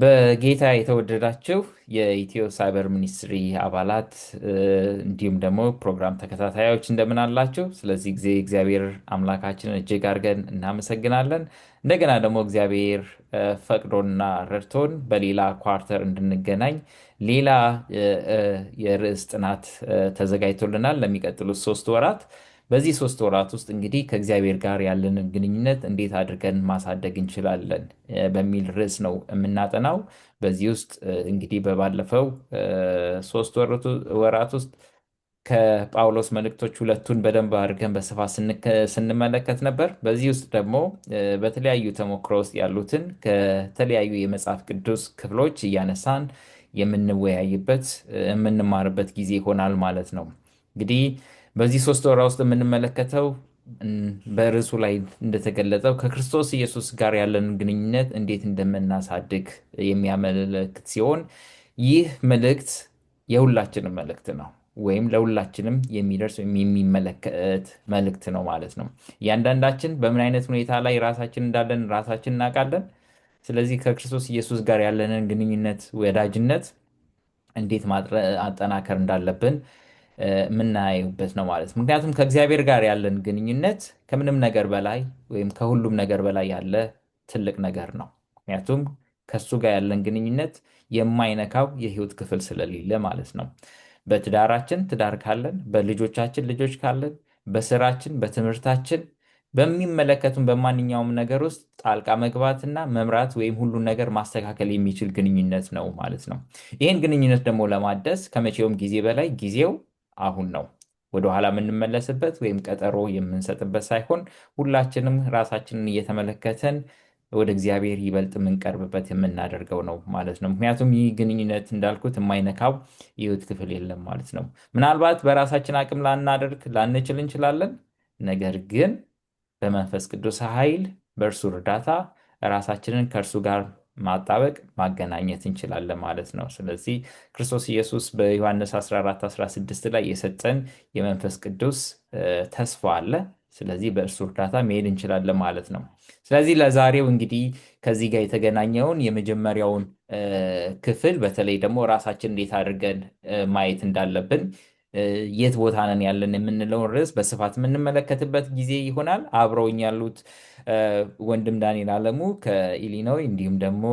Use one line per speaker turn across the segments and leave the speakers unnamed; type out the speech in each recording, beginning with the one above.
በጌታ የተወደዳችሁ የኢትዮ ሳይበር ሚኒስትሪ አባላት እንዲሁም ደግሞ ፕሮግራም ተከታታዮች እንደምን አላችሁ? ስለዚህ ጊዜ እግዚአብሔር አምላካችንን እጅግ አድርገን እናመሰግናለን። እንደገና ደግሞ እግዚአብሔር ፈቅዶና ረድቶን በሌላ ኳርተር እንድንገናኝ ሌላ የርዕስ ጥናት ተዘጋጅቶልናል ለሚቀጥሉት 3 ወራት። በዚህ 3 ወራት ውስጥ እንግዲህ ከእግዚአብሔር ጋር ያለንን ግንኙነት እንዴት አድርገን ማሳደግ እንችላለን በሚል ርዕስ ነው የምናጠናው። በዚህ ውስጥ እንግዲህ በባለፈው 3 ወራት ውስጥ ከጳውሎስ መልእክቶች ሁለቱን በደንብ አድርገን በስፋት ስንመለከት ነበር። በዚህ ውስጥ ደግሞ በተለያዩ ተሞክሮ ውስጥ ያሉትን ከተለያዩ የመጽሐፍ ቅዱስ ክፍሎች እያነሳን የምንወያይበት የምንማርበት ጊዜ ይሆናል ማለት ነው። እንግዲህ በዚህ 3 ወራት ውስጥ የምንመለከተው በርዕሱ ላይ እንደተገለጸው ከክርስቶስ ኢየሱስ ጋር ያለንን ግንኙነት እንዴት እንደምናሳድግ የሚያመለክት ሲሆን ይህ መልእክት የሁላችንም መልእክት ነው፣ ወይም ለሁላችንም የሚደርስ ወይም የሚመለከት መልእክት ነው ማለት ነው። እያንዳንዳችን በምን አይነት ሁኔታ ላይ ራሳችን እንዳለን ራሳችን እናውቃለን። ስለዚህ ከክርስቶስ ኢየሱስ ጋር ያለንን ግንኙነት፣ ወዳጅነት እንዴት አጠናከር እንዳለብን የምናየውበት ነው ማለት ነው። ምክንያቱም ከእግዚአብሔር ጋር ያለን ግንኙነት ከምንም ነገር በላይ ወይም ከሁሉም ነገር በላይ ያለ ትልቅ ነገር ነው። ምክንያቱም ከሱ ጋር ያለን ግንኙነት የማይነካው የህይወት ክፍል ስለሌለ ማለት ነው። በትዳራችን ትዳር ካለን፣ በልጆቻችን ልጆች ካለን፣ በስራችን፣ በትምህርታችን፣ በሚመለከቱን በማንኛውም ነገር ውስጥ ጣልቃ መግባትና መምራት ወይም ሁሉን ነገር ማስተካከል የሚችል ግንኙነት ነው ማለት ነው። ይህን ግንኙነት ደግሞ ለማደስ ከመቼውም ጊዜ በላይ ጊዜው አሁን ነው። ወደኋላ የምንመለስበት ወይም ቀጠሮ የምንሰጥበት ሳይሆን ሁላችንም ራሳችንን እየተመለከተን ወደ እግዚአብሔር ይበልጥ የምንቀርብበት የምናደርገው ነው ማለት ነው። ምክንያቱም ይህ ግንኙነት እንዳልኩት የማይነካው የህይወት ክፍል የለም ማለት ነው። ምናልባት በራሳችን አቅም ላናደርግ ላንችል እንችላለን። ነገር ግን በመንፈስ ቅዱስ ኃይል በእርሱ እርዳታ ራሳችንን ከእርሱ ጋር ማጣበቅ ማገናኘት እንችላለን ማለት ነው። ስለዚህ ክርስቶስ ኢየሱስ በዮሐንስ 14 16 ላይ የሰጠን የመንፈስ ቅዱስ ተስፋ አለ። ስለዚህ በእርሱ እርዳታ መሄድ እንችላለን ማለት ነው። ስለዚህ ለዛሬው እንግዲህ ከዚህ ጋር የተገናኘውን የመጀመሪያውን ክፍል በተለይ ደግሞ ራሳችን እንዴት አድርገን ማየት እንዳለብን የት ቦታ ነን ያለን የምንለውን ርዕስ በስፋት የምንመለከትበት ጊዜ ይሆናል። አብረውኝ ያሉት ወንድም ዳንኤል አለሙ ከኢሊኖይ እንዲሁም ደግሞ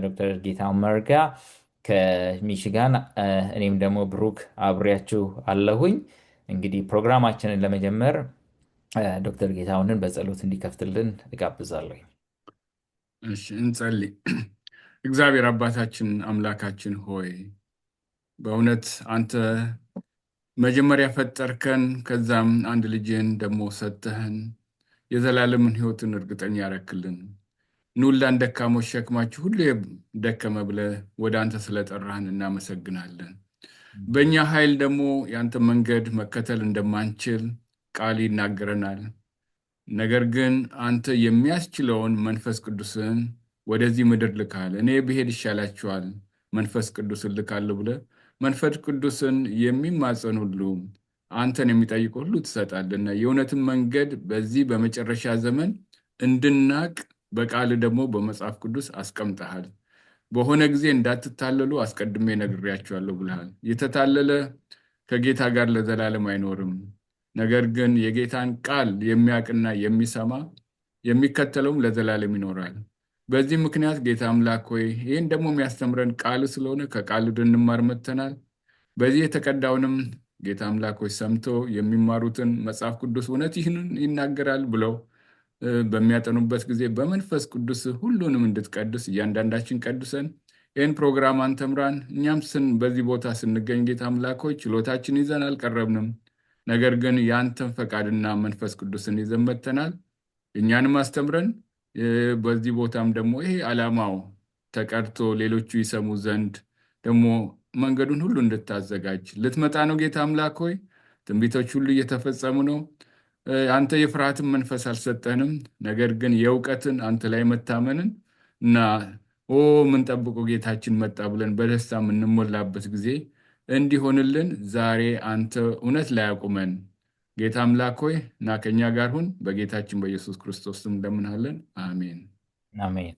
ዶክተር ጌታሁን መርጋ ከሚሽጋን እኔም ደግሞ ብሩክ አብሬያችሁ አለሁኝ። እንግዲህ ፕሮግራማችንን ለመጀመር ዶክተር ጌታሁንን በጸሎት እንዲከፍትልን እጋብዛለሁ።
እሺ እንጸልይ። እግዚአብሔር አባታችን አምላካችን ሆይ በእውነት አንተ መጀመሪያ ፈጠርከን፣ ከዛም አንድ ልጅን ደግሞ ሰጠህን፣ የዘላለምን ህይወትን እርግጠኛ ያረክልን። ኑላን ደካሞች ሸክማችሁ ሁሉ ደከመ ብለህ ወደ አንተ ስለጠራህን እናመሰግናለን። በእኛ ኃይል ደግሞ የአንተ መንገድ መከተል እንደማንችል ቃል ይናገረናል። ነገር ግን አንተ የሚያስችለውን መንፈስ ቅዱስን ወደዚህ ምድር ልካል። እኔ ብሄድ ይሻላችኋል መንፈስ ቅዱስን ልካለሁ ብለህ መንፈስ ቅዱስን የሚማጸን ሁሉ አንተን የሚጠይቅ ሁሉ ትሰጣልና የእውነትን መንገድ በዚህ በመጨረሻ ዘመን እንድናቅ በቃል ደግሞ በመጽሐፍ ቅዱስ አስቀምጠሃል። በሆነ ጊዜ እንዳትታለሉ አስቀድሜ ነግሬያችኋለሁ ብለሃል። የተታለለ ከጌታ ጋር ለዘላለም አይኖርም። ነገር ግን የጌታን ቃል የሚያውቅና የሚሰማ የሚከተለውም ለዘላለም ይኖራል። በዚህ ምክንያት ጌታ አምላክ ሆይ ይህን ደግሞ የሚያስተምረን ቃል ስለሆነ ከቃል እንድንማር መጥተናል። በዚህ የተቀዳውንም ጌታ አምላክ ሆይ ሰምቶ የሚማሩትን መጽሐፍ ቅዱስ እውነት ይህንን ይናገራል ብለው በሚያጠኑበት ጊዜ በመንፈስ ቅዱስ ሁሉንም እንድትቀድስ እያንዳንዳችን ቀድሰን ይህን ፕሮግራም አንተምራን። እኛም በዚህ ቦታ ስንገኝ ጌታ አምላክ ሆይ ችሎታችን ይዘን አልቀረብንም። ነገር ግን የአንተን ፈቃድና መንፈስ ቅዱስን ይዘን መጥተናል። እኛንም አስተምረን። በዚህ ቦታም ደግሞ ይሄ ዓላማው ተቀድቶ ሌሎቹ ይሰሙ ዘንድ ደግሞ መንገዱን ሁሉ እንድታዘጋጅ ልትመጣ ነው ጌታ አምላክ ሆይ። ትንቢቶች ሁሉ እየተፈጸሙ ነው። አንተ የፍርሃትን መንፈስ አልሰጠንም፣ ነገር ግን የእውቀትን አንተ ላይ መታመንን እና የምንጠብቀው ጌታችን መጣ ብለን በደስታ የምንሞላበት ጊዜ እንዲሆንልን ዛሬ አንተ እውነት ላይ አቁመን ጌታ አምላክ ሆይ እና ከኛ ጋር ሁን። በጌታችን በኢየሱስ ክርስቶስ ስም እንደምንሃለን፣ አሜን
አሜን።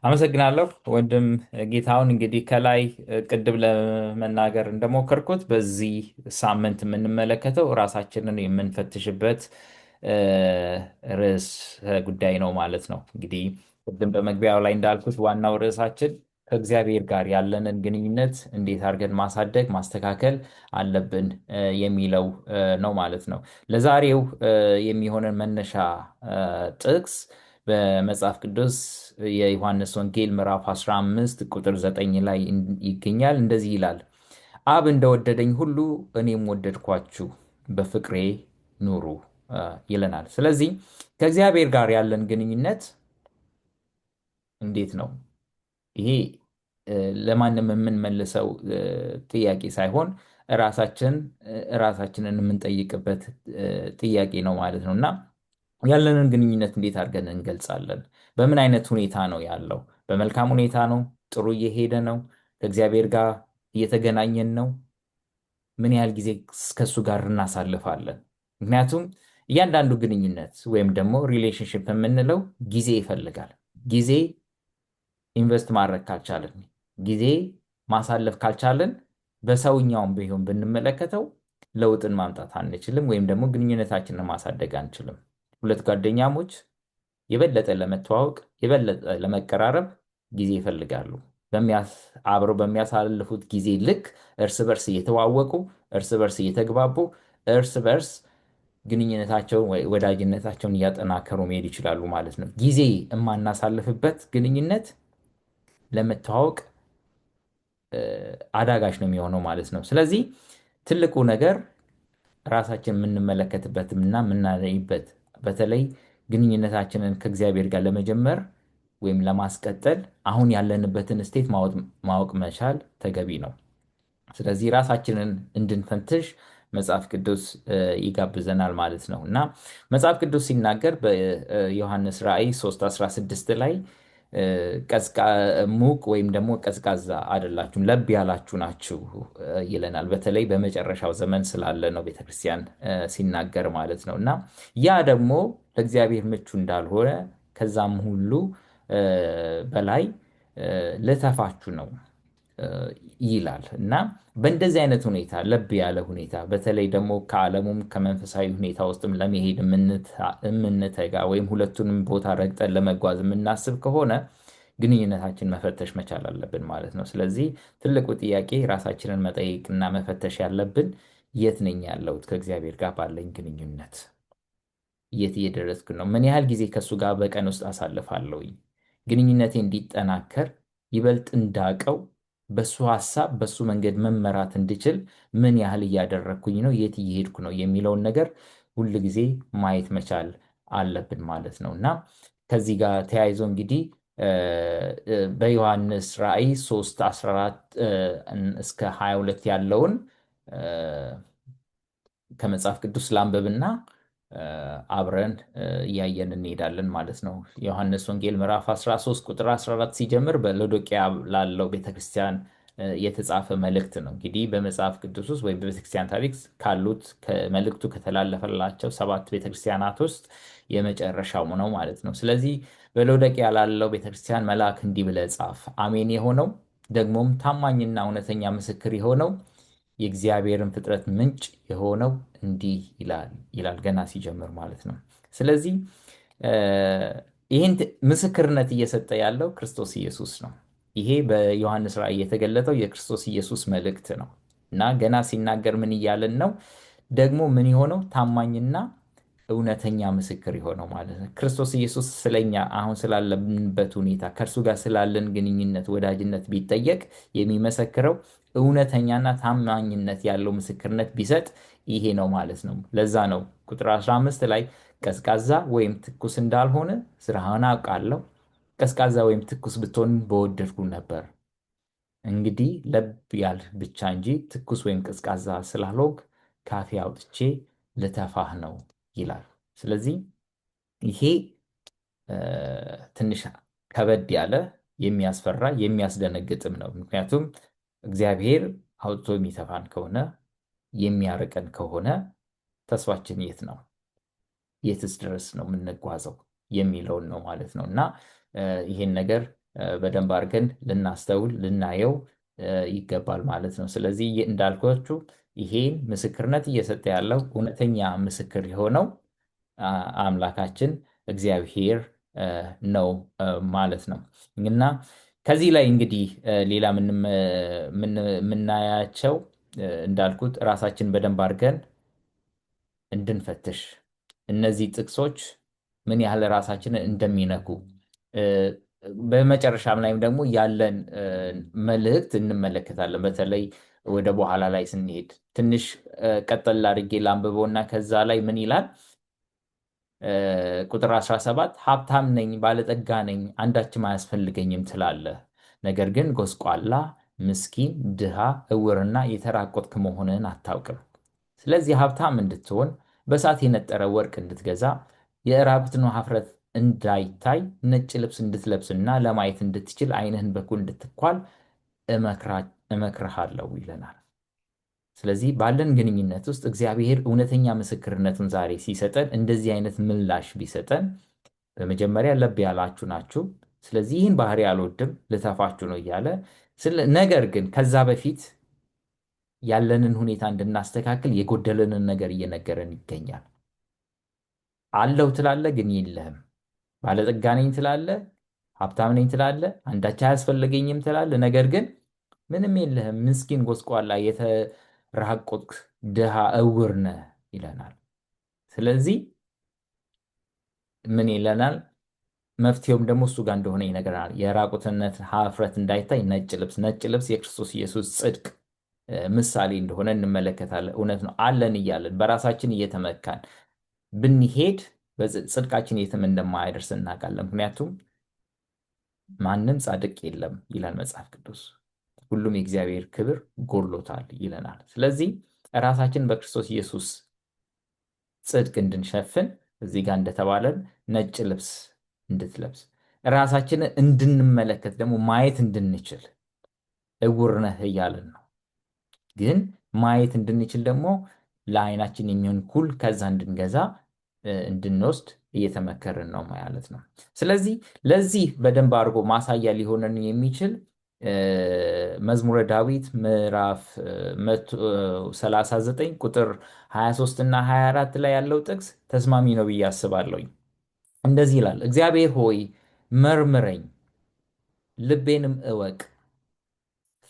አመሰግናለሁ ወንድም ጌታሁን። እንግዲህ ከላይ ቅድም ለመናገር እንደሞከርኩት በዚህ ሳምንት የምንመለከተው ራሳችንን የምንፈትሽበት እ፣ ርዕስ ጉዳይ ነው ማለት ነው። እንግዲህ ቅድም በመግቢያው ላይ እንዳልኩት ዋናው ርዕሳችን ከእግዚአብሔር ጋር ያለንን ግንኙነት እንዴት አድርገን ማሳደግ ማስተካከል አለብን የሚለው ነው ማለት ነው። ለዛሬው የሚሆነን መነሻ ጥቅስ በመጽሐፍ ቅዱስ የዮሐንስ ወንጌል ምዕራፍ 15 ቁጥር 9 ላይ ይገኛል። እንደዚህ ይላል፣ አብ እንደወደደኝ ሁሉ እኔም ወደድኳችሁ፣ በፍቅሬ ኑሩ ይለናል። ስለዚህ ከእግዚአብሔር ጋር ያለን ግንኙነት እንዴት ነው? ይሄ ለማንም የምንመልሰው ጥያቄ ሳይሆን ራሳችን ራሳችንን የምንጠይቅበት ጥያቄ ነው ማለት ነው። እና ያለንን ግንኙነት እንዴት አድርገን እንገልጻለን? በምን አይነት ሁኔታ ነው ያለው? በመልካም ሁኔታ ነው? ጥሩ እየሄደ ነው? ከእግዚአብሔር ጋር እየተገናኘን ነው? ምን ያህል ጊዜ ከእሱ ጋር እናሳልፋለን? ምክንያቱም እያንዳንዱ ግንኙነት ወይም ደግሞ ሪሌሽንሽፕ የምንለው ጊዜ ይፈልጋል። ጊዜ ኢንቨስት ማድረግ ካልቻለን፣ ጊዜ ማሳለፍ ካልቻለን በሰውኛውም ቢሆን ብንመለከተው ለውጥን ማምጣት አንችልም፣ ወይም ደግሞ ግንኙነታችንን ማሳደግ አንችልም። ሁለት ጓደኛሞች የበለጠ ለመተዋወቅ የበለጠ ለመቀራረብ ጊዜ ይፈልጋሉ። አብረው በሚያሳልፉት ጊዜ ልክ እርስ በርስ እየተዋወቁ እርስ በርስ እየተግባቡ እርስ በርስ ግንኙነታቸውን ወዳጅነታቸውን እያጠናከሩ መሄድ ይችላሉ ማለት ነው። ጊዜ የማናሳልፍበት ግንኙነት ለመተዋወቅ አዳጋች ነው የሚሆነው ማለት ነው። ስለዚህ ትልቁ ነገር ራሳችን የምንመለከትበትም እና የምናይበት በተለይ ግንኙነታችንን ከእግዚአብሔር ጋር ለመጀመር ወይም ለማስቀጠል አሁን ያለንበትን ስቴት ማወቅ መቻል ተገቢ ነው። ስለዚህ ራሳችንን እንድንፈትሽ መጽሐፍ ቅዱስ ይጋብዘናል ማለት ነው እና መጽሐፍ ቅዱስ ሲናገር በዮሐንስ ራእይ 3:16 ላይ ሙቅ ወይም ደግሞ ቀዝቃዛ አይደላችሁም፣ ለብ ያላችሁ ናችሁ ይለናል። በተለይ በመጨረሻው ዘመን ስላለ ነው ቤተክርስቲያን ሲናገር ማለት ነው እና ያ ደግሞ ለእግዚአብሔር ምቹ እንዳልሆነ ከዛም ሁሉ በላይ ልተፋችሁ ነው ይላል እና በእንደዚህ አይነት ሁኔታ ለብ ያለ ሁኔታ በተለይ ደግሞ ከዓለሙም ከመንፈሳዊ ሁኔታ ውስጥም ለመሄድ የምንተጋ ወይም ሁለቱንም ቦታ ረግጠን ለመጓዝ የምናስብ ከሆነ ግንኙነታችን መፈተሽ መቻል አለብን ማለት ነው። ስለዚህ ትልቁ ጥያቄ ራሳችንን መጠየቅና መፈተሽ ያለብን የት ነኝ ያለሁት ከእግዚአብሔር ጋር ባለኝ ግንኙነት የት እየደረስኩ ነው? ምን ያህል ጊዜ ከእሱ ጋር በቀን ውስጥ አሳልፋለሁኝ? ግንኙነቴ እንዲጠናከር ይበልጥ እንዳቀው በሱ ሐሳብ በሱ መንገድ መመራት እንድችል ምን ያህል እያደረግኩኝ ነው? የት እየሄድኩ ነው? የሚለውን ነገር ሁል ጊዜ ማየት መቻል አለብን ማለት ነው እና ከዚህ ጋር ተያይዞ እንግዲህ በዮሐንስ ራእይ 3:14 እስከ 22 ያለውን ከመጽሐፍ ቅዱስ ላንብብና አብረን እያየን እንሄዳለን ማለት ነው። ዮሐንስ ወንጌል ምዕራፍ 13 ቁጥር 14 ሲጀምር በሎዶቅያ ላለው ቤተክርስቲያን የተጻፈ መልእክት ነው። እንግዲህ በመጽሐፍ ቅዱስ ውስጥ ወይም በቤተክርስቲያን ታሪክ ካሉት መልእክቱ ከተላለፈላቸው 7 ቤተክርስቲያናት ውስጥ የመጨረሻው ነው ማለት ነው። ስለዚህ በሎዶቅያ ላለው ቤተክርስቲያን መልአክ እንዲህ ብለህ ጻፍ፣ አሜን የሆነው ደግሞም ታማኝና እውነተኛ ምስክር የሆነው የእግዚአብሔርን ፍጥረት ምንጭ የሆነው እንዲህ ይላል ገና ሲጀምር ማለት ነው። ስለዚህ ይህን ምስክርነት እየሰጠ ያለው ክርስቶስ ኢየሱስ ነው። ይሄ በዮሐንስ ራእይ የተገለጠው የክርስቶስ ኢየሱስ መልእክት ነው እና ገና ሲናገር ምን እያለን ነው? ደግሞ ምን የሆነው ታማኝና እውነተኛ ምስክር የሆነው ማለት ነው። ክርስቶስ ኢየሱስ ስለኛ አሁን ስላለንበት ሁኔታ ከእርሱ ጋር ስላለን ግንኙነት፣ ወዳጅነት ቢጠየቅ የሚመሰክረው እውነተኛና ታማኝነት ያለው ምስክርነት ቢሰጥ ይሄ ነው ማለት ነው። ለዛ ነው ቁጥር 15 ላይ ቀዝቃዛ ወይም ትኩስ እንዳልሆነ ስራህን አውቃለሁ፣ ቀዝቃዛ ወይም ትኩስ ብትሆን በወደድኩ ነበር። እንግዲህ ለብ ያልህ ብቻ እንጂ ትኩስ ወይም ቀዝቃዛ ስላልሆንክ ካፌ አውጥቼ ልተፋህ ነው ይላል። ስለዚህ ይሄ ትንሽ ከበድ ያለ የሚያስፈራ የሚያስደነግጥም ነው። ምክንያቱም እግዚአብሔር አውጥቶ የሚተፋን ከሆነ የሚያርቀን ከሆነ ተስፋችን የት ነው? የትስ ድረስ ነው የምንጓዘው የሚለውን ነው ማለት ነው እና ይሄን ነገር በደንብ አድርገን ልናስተውል ልናየው ይገባል ማለት ነው። ስለዚህ እንዳልኳችሁ ይሄን ምስክርነት እየሰጠ ያለው እውነተኛ ምስክር የሆነው አምላካችን እግዚአብሔር ነው ማለት ነው። እና ከዚህ ላይ እንግዲህ ሌላ የምናያቸው እንዳልኩት ራሳችን በደንብ አድርገን እንድንፈትሽ እነዚህ ጥቅሶች ምን ያህል ራሳችንን እንደሚነኩ እ፣ በመጨረሻም ላይም ደግሞ ያለን መልእክት እንመለከታለን። በተለይ ወደ በኋላ ላይ ስንሄድ ትንሽ ቀጠል አድርጌ ላንብበውና ከዛ ላይ ምን ይላል? ቁጥር 17 ሀብታም ነኝ፣ ባለጠጋ ነኝ፣ አንዳችም አያስፈልገኝም ትላለህ። ነገር ግን ጎስቋላ፣ ምስኪን፣ ድሃ፣ ዕውርና የተራቆትክ መሆንህን አታውቅም። ስለዚህ ሀብታም እንድትሆን በእሳት የነጠረ ወርቅ እንድትገዛ የዕራቁትን ኀፍረት እንዳይታይ ነጭ ልብስ እንድትለብስና ለማየት እንድትችል ዓይንህን በኩል እንድትኳል እመክርሃለሁ ይለናል። ስለዚህ ባለን ግንኙነት ውስጥ እግዚአብሔር እውነተኛ ምስክርነቱን ዛሬ ሲሰጠን እንደዚህ አይነት ምላሽ ቢሰጠን፣ በመጀመሪያ ለብ ያላችሁ ናችሁ፣ ስለዚህ ይህን ባህሪ አልወድም ልተፋችሁ ነው እያለ ነገር ግን ከዛ በፊት ያለንን ሁኔታ እንድናስተካክል የጎደለንን ነገር እየነገረን ይገኛል። አለው ትላለህ ግን የለህም። ባለጠጋ ነኝ ትላለህ፣ ሀብታም ነኝ ትላለህ፣ አንዳች አያስፈልገኝም ትላለህ፣ ነገር ግን ምንም የለህም። ምስኪን፣ ጎስቋላ፣ የተራቆትክ፣ ድሃ፣ ዕውር ነህ ይለናል። ስለዚህ ምን ይለናል? መፍትሄውም ደግሞ እሱ ጋር እንደሆነ ይነግረናል። የራቁትነት ኀፍረት እንዳይታይ ነጭ ልብስ። ነጭ ልብስ የክርስቶስ ኢየሱስ ጽድቅ ምሳሌ እንደሆነ እንመለከታለን። እውነት ነው አለን እያለን በራሳችን እየተመካን ብንሄድ ጽድቃችን የትም እንደማያደርስ እናውቃለን። ምክንያቱም ማንም ጻድቅ የለም ይላል መጽሐፍ ቅዱስ። ሁሉም የእግዚአብሔር ክብር ጎድሎታል ይለናል። ስለዚህ ራሳችን በክርስቶስ ኢየሱስ ጽድቅ እንድንሸፍን እዚህ ጋር እንደተባለን ነጭ ልብስ እንድትለብስ ራሳችንን እንድንመለከት ደግሞ ማየት እንድንችል ዕውር ነህ እያለን ነው። ግን ማየት እንድንችል ደግሞ ለዓይናችን የሚሆን ኩል ከዛ እንድንገዛ እንድንወስድ እየተመከርን ነው ማለት ነው። ስለዚህ ለዚህ በደንብ አድርጎ ማሳያ ሊሆነን የሚችል መዝሙረ ዳዊት ምዕራፍ 139 ቁጥር 23 እና 24 ላይ ያለው ጥቅስ ተስማሚ ነው ብዬ አስባለሁኝ። እንደዚህ ይላል፣ እግዚአብሔር ሆይ መርምረኝ፣ ልቤንም እወቅ፣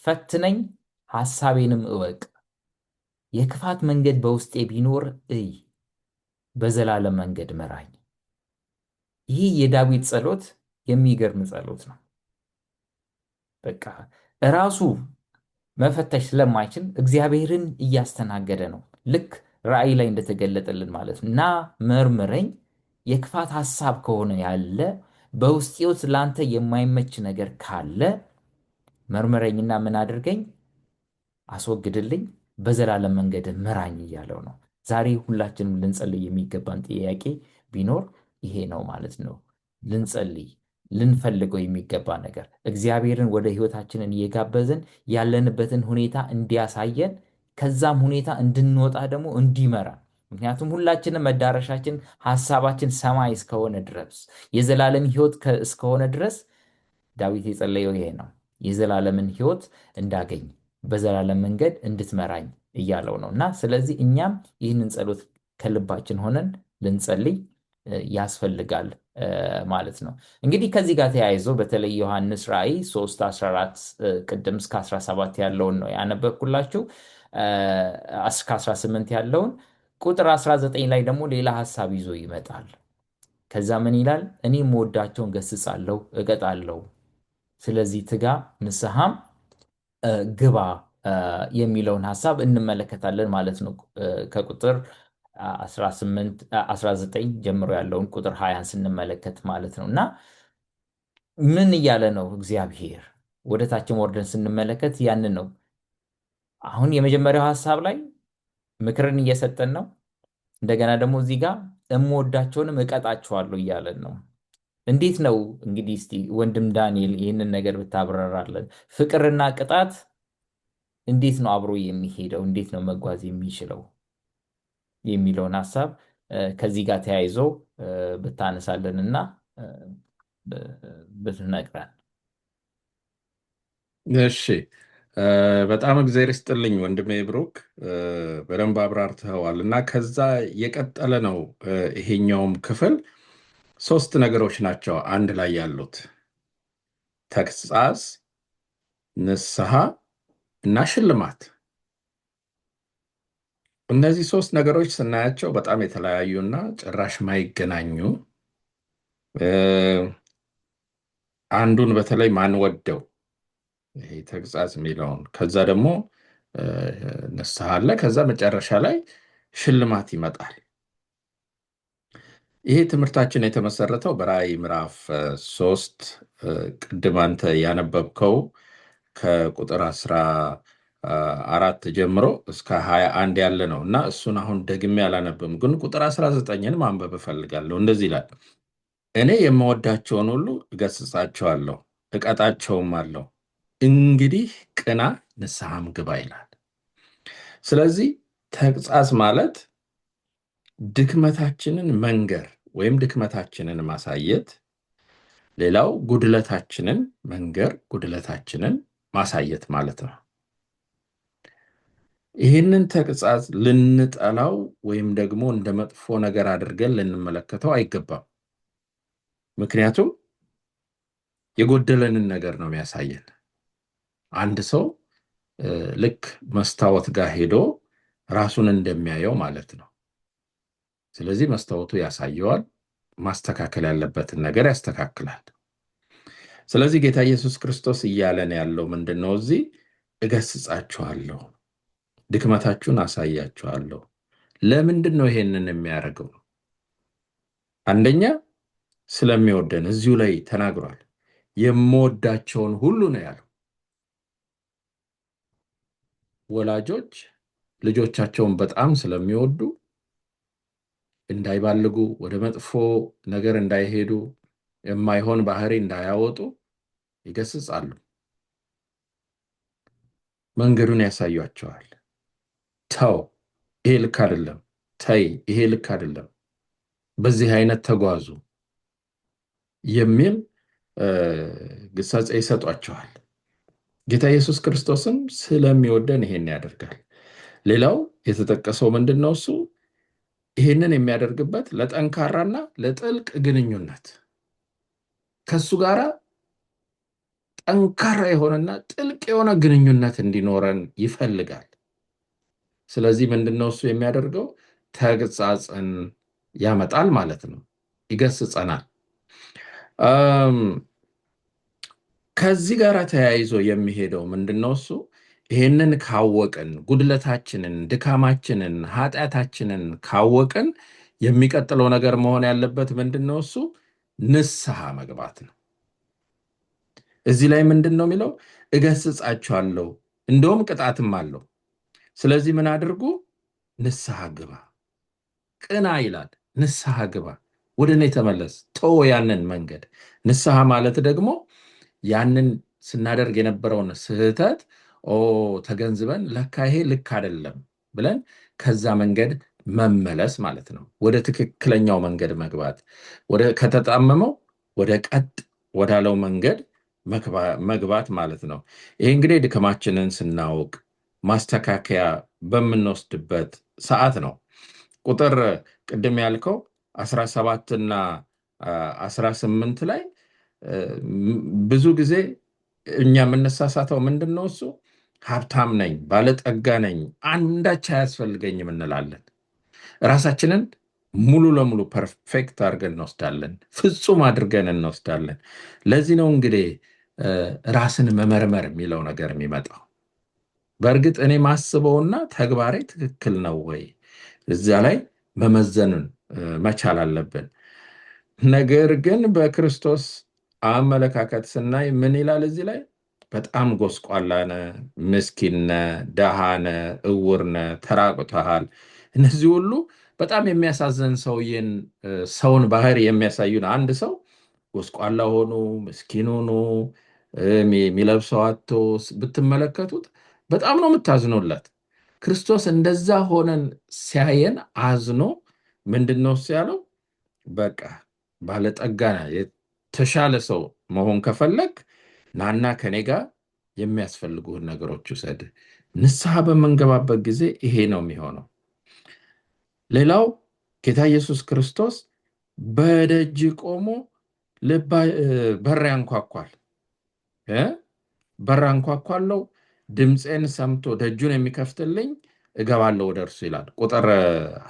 ፈትነኝ፣ ሐሳቤንም እወቅ። የክፋት መንገድ በውስጤ ቢኖር እይ፣ በዘላለም መንገድ ምራኝ። ይህ የዳዊት ጸሎት የሚገርም ጸሎት ነው። በቃ እራሱ መፈተሽ ስለማይችል እግዚአብሔርን እያስተናገደ ነው። ልክ ራእይ ላይ እንደተገለጠልን ማለት ነው። እና መርምረኝ፣ የክፋት ሐሳብ ከሆነ ያለ በውስጤ ውስጥ ለአንተ የማይመች ነገር ካለ መርምረኝና ምን አድርገኝ? አስወግድልኝ፣ በዘላለም መንገድ ምራኝ እያለው ነው። ዛሬ ሁላችንም ልንጸልይ የሚገባን ጥያቄ ቢኖር ይሄ ነው ማለት ነው። ልንጸልይ ልንፈልገው የሚገባ ነገር እግዚአብሔርን ወደ ሕይወታችንን እየጋበዝን ያለንበትን ሁኔታ እንዲያሳየን ከዛም ሁኔታ እንድንወጣ ደግሞ እንዲመራን። ምክንያቱም ሁላችንም መዳረሻችን ሐሳባችን ሰማይ እስከሆነ ድረስ የዘላለም ሕይወት እስከሆነ ድረስ ዳዊት የጸለየው ይሄ ነው። የዘላለምን ሕይወት እንዳገኝ በዘላለም መንገድ እንድትመራኝ እያለው ነው። እና ስለዚህ እኛም ይህንን ጸሎት ከልባችን ሆነን ልንጸልይ ያስፈልጋል ማለት ነው። እንግዲህ ከዚህ ጋር ተያይዞ በተለይ ዮሐንስ ራእይ 3:14 ቅድም እስከ 17 ያለውን ነው ያነበብኩላችሁ። እስከ 18 ያለውን ቁጥር 19 ላይ ደግሞ ሌላ ሐሳብ ይዞ ይመጣል። ከዛ ምን ይላል? እኔ የምወዳቸውን ገስጻለሁ፣ እቀጣለሁ። ስለዚህ ትጋ፣ ንስሐም ግባ የሚለውን ሐሳብ እንመለከታለን ማለት ነው። ከቁጥር 19 ጀምሮ ያለውን ቁጥር 20 ስንመለከት ማለት ነው። እና ምን እያለ ነው እግዚአብሔር? ወደ ታችን ወርደን ስንመለከት ያንን ነው። አሁን የመጀመሪያው ሐሳብ ላይ ምክርን እየሰጠን ነው። እንደገና ደግሞ እዚህ ጋር እምወዳቸውንም እቀጣቸዋለሁ እያለን ነው። እንዴት ነው እንግዲህ እስቲ ወንድም ዳንኤል ይህንን ነገር ብታብራራለን። ፍቅርና ቅጣት እንዴት ነው አብሮ የሚሄደው? እንዴት ነው መጓዝ የሚችለው የሚለውን ሐሳብ ከዚህ ጋር ተያይዞ ብታነሳልን እና ብትነግረን።
እሺ እ፣ በጣም እግዚአብሔር ይስጥልኝ ወንድሜ ብሩክ፣ በደንብ አብራርተኸዋል እና ከዛ የቀጠለ ነው። ይሄኛውም ክፍል ሶስት ነገሮች ናቸው አንድ ላይ ያሉት: ተግሣጽ፣ ንስሐ እና ሽልማት። እነዚህ ሶስት ነገሮች ስናያቸው በጣም የተለያዩና ጭራሽ ማይገናኙ፣ እ፣ አንዱን በተለይ ማንወደው ይሄ ተግሣጽ የሚለውን፣ ከዛ ደግሞ እ፣ ንስሐ አለ፣ ከዛ መጨረሻ ላይ ሽልማት ይመጣል። ይሄ ትምህርታችን የተመሰረተው በራእይ ምዕራፍ 3 ቅድም አንተ ያነበብከው ከቁጥር 14 ጀምሮ እስከ 21 ያለ ነው እና እሱን አሁን ደግሜ አላነብም፣ ግን ቁጥር 19ን ማንበብ እፈልጋለሁ። እንደዚህ ይላል: እኔ የምወዳቸውን ሁሉ እገሥጻቸዋለሁ፣ እቀጣቸውም አለው። እንግዲህ ቅና፣ ንስሐም ግባ ይላል። ስለዚህ ተግሣጽ ማለት ድክመታችንን መንገር ወይም ድክመታችንን ማሳየት፣ ሌላው ጉድለታችንን መንገር፣ ጉድለታችንን ማሳየት ማለት ነው። ይህንን ተግሣጽ ልንጠላው ወይም ደግሞ እንደ መጥፎ ነገር አድርገን ልንመለከተው አይገባም። ምክንያቱም የጎደለንን ነገር ነው የሚያሳየን። አንድ ሰው ልክ መስታወት ጋር ሄዶ ራሱን እንደሚያየው ማለት ነው። ስለዚህ መስታወቱ ያሳየዋል፣ ማስተካከል ያለበትን ነገር ያስተካክላል። ስለዚህ ጌታ ኢየሱስ ክርስቶስ እያለን ያለው ምንድን ነው? እዚህ እገስጻችኋለሁ፣ ድክመታችሁን አሳያችኋለሁ። ለምንድን ነው ይሄንን የሚያደርገው? አንደኛ ስለሚወደን እዚሁ ላይ ተናግሯል። የምወዳቸውን ሁሉ ነው ያለው። ወላጆች ልጆቻቸውን በጣም ስለሚወዱ እንዳይባልጉ፣ ወደ መጥፎ ነገር እንዳይሄዱ፣ የማይሆን ባህሪ እንዳያወጡ ይገስጻሉ። መንገዱን ያሳያቸዋል። ተው፣ ይሄ ልክ አይደለም፣ ተይ፣ ይሄ ልክ አይደለም፣ በዚህ አይነት ተጓዙ የሚል ግሳጼ ይሰጧቸዋል። ጌታ ኢየሱስ ክርስቶስም ስለሚወደን ይሄን ያደርጋል። ሌላው የተጠቀሰው ምንድን ነው? እሱ ይሄንን የሚያደርግበት ለጠንካራና ለጥልቅ ግንኙነት ከሱ ጋር ጠንካራ የሆነና ጥልቅ የሆነ ግንኙነት እንዲኖረን ይፈልጋል። ስለዚህ ምንድነው እሱ የሚያደርገው? ተግሣጽን ያመጣል ማለት ነው፣ ይገስጸናል። ከዚህ ጋር ተያይዞ የሚሄደው ምንድነው? እሱ ይሄንን ካወቅን፣ ጉድለታችንን፣ ድካማችንን፣ ኃጢአታችንን ካወቅን የሚቀጥለው ነገር መሆን ያለበት ምንድነው? እሱ ንስሐ መግባት ነው። እዚህ ላይ ምንድን ነው የሚለው? እገስጻችኋለሁ፣ እንደውም ቅጣትም አለው። ስለዚህ ምን አድርጉ? ንስሐ ግባ፣ ቅና ይላል። ንስሐ ግባ፣ ወደ እኔ ተመለስ፣ ተወ ያንን መንገድ። ንስሐ ማለት ደግሞ ያንን ስናደርግ የነበረውን ስህተት ተገንዝበን ለካ ይሄ ልክ አይደለም ብለን ከዛ መንገድ መመለስ ማለት ነው። ወደ ትክክለኛው መንገድ መግባት፣ ከተጣመመው ወደ ቀጥ ወዳለው መንገድ መግባት ማለት ነው። ይሄ እንግዲህ ድካማችንን ስናውቅ ማስተካከያ በምንወስድበት ሰዓት ነው። ቁጥር ቅድም ያልከው 17 እና 18 ላይ ብዙ ጊዜ እኛ የምንሳሳተው ምንድን ነው? እሱ ሀብታም ነኝ፣ ባለጠጋ ነኝ፣ አንዳች አያስፈልገኝም እንላለን። ራሳችንን ሙሉ ለሙሉ ፐርፌክት አድርገን እንወስዳለን፣ ፍጹም አድርገን እንወስዳለን። ለዚህ ነው እንግዲህ ራስን መመርመር የሚለው ነገር የሚመጣው። በእርግጥ እኔ ማስበውና ተግባሬ ትክክል ነው ወይ? እዚያ ላይ መመዘንን መቻል አለብን። ነገር ግን በክርስቶስ አመለካከት ስናይ ምን ይላል እዚህ ላይ? በጣም ጎስቋላ ነህ፣ ምስኪን ነህ፣ ደሃ ነህ፣ እውር ነህ፣ ተራቁተሃል። እነዚህ ሁሉ በጣም የሚያሳዝን ሰውን ባህሪ የሚያሳዩን። አንድ ሰው ጎስቋላ ሆኖ ምስኪን ሆኖ የሚለብሰው አቶ ብትመለከቱት በጣም ነው የምታዝኑለት። ክርስቶስ እንደዛ ሆነን ሲያየን አዝኖ ምንድን ነው እሱ ያለው? በቃ ባለጠጋ የተሻለ ሰው መሆን ከፈለግ ናና ከኔ ጋር የሚያስፈልጉህን ነገሮች ውሰድ። ንስሐ በምንገባበት ጊዜ ይሄ ነው የሚሆነው። ሌላው ጌታ ኢየሱስ ክርስቶስ በደጅ ቆሞ በር ያንኳኳል። በር አንኳኳለው፣ ድምፄን ሰምቶ ደጁን የሚከፍትልኝ እገባለሁ ወደ እርሱ ይላል ቁጥር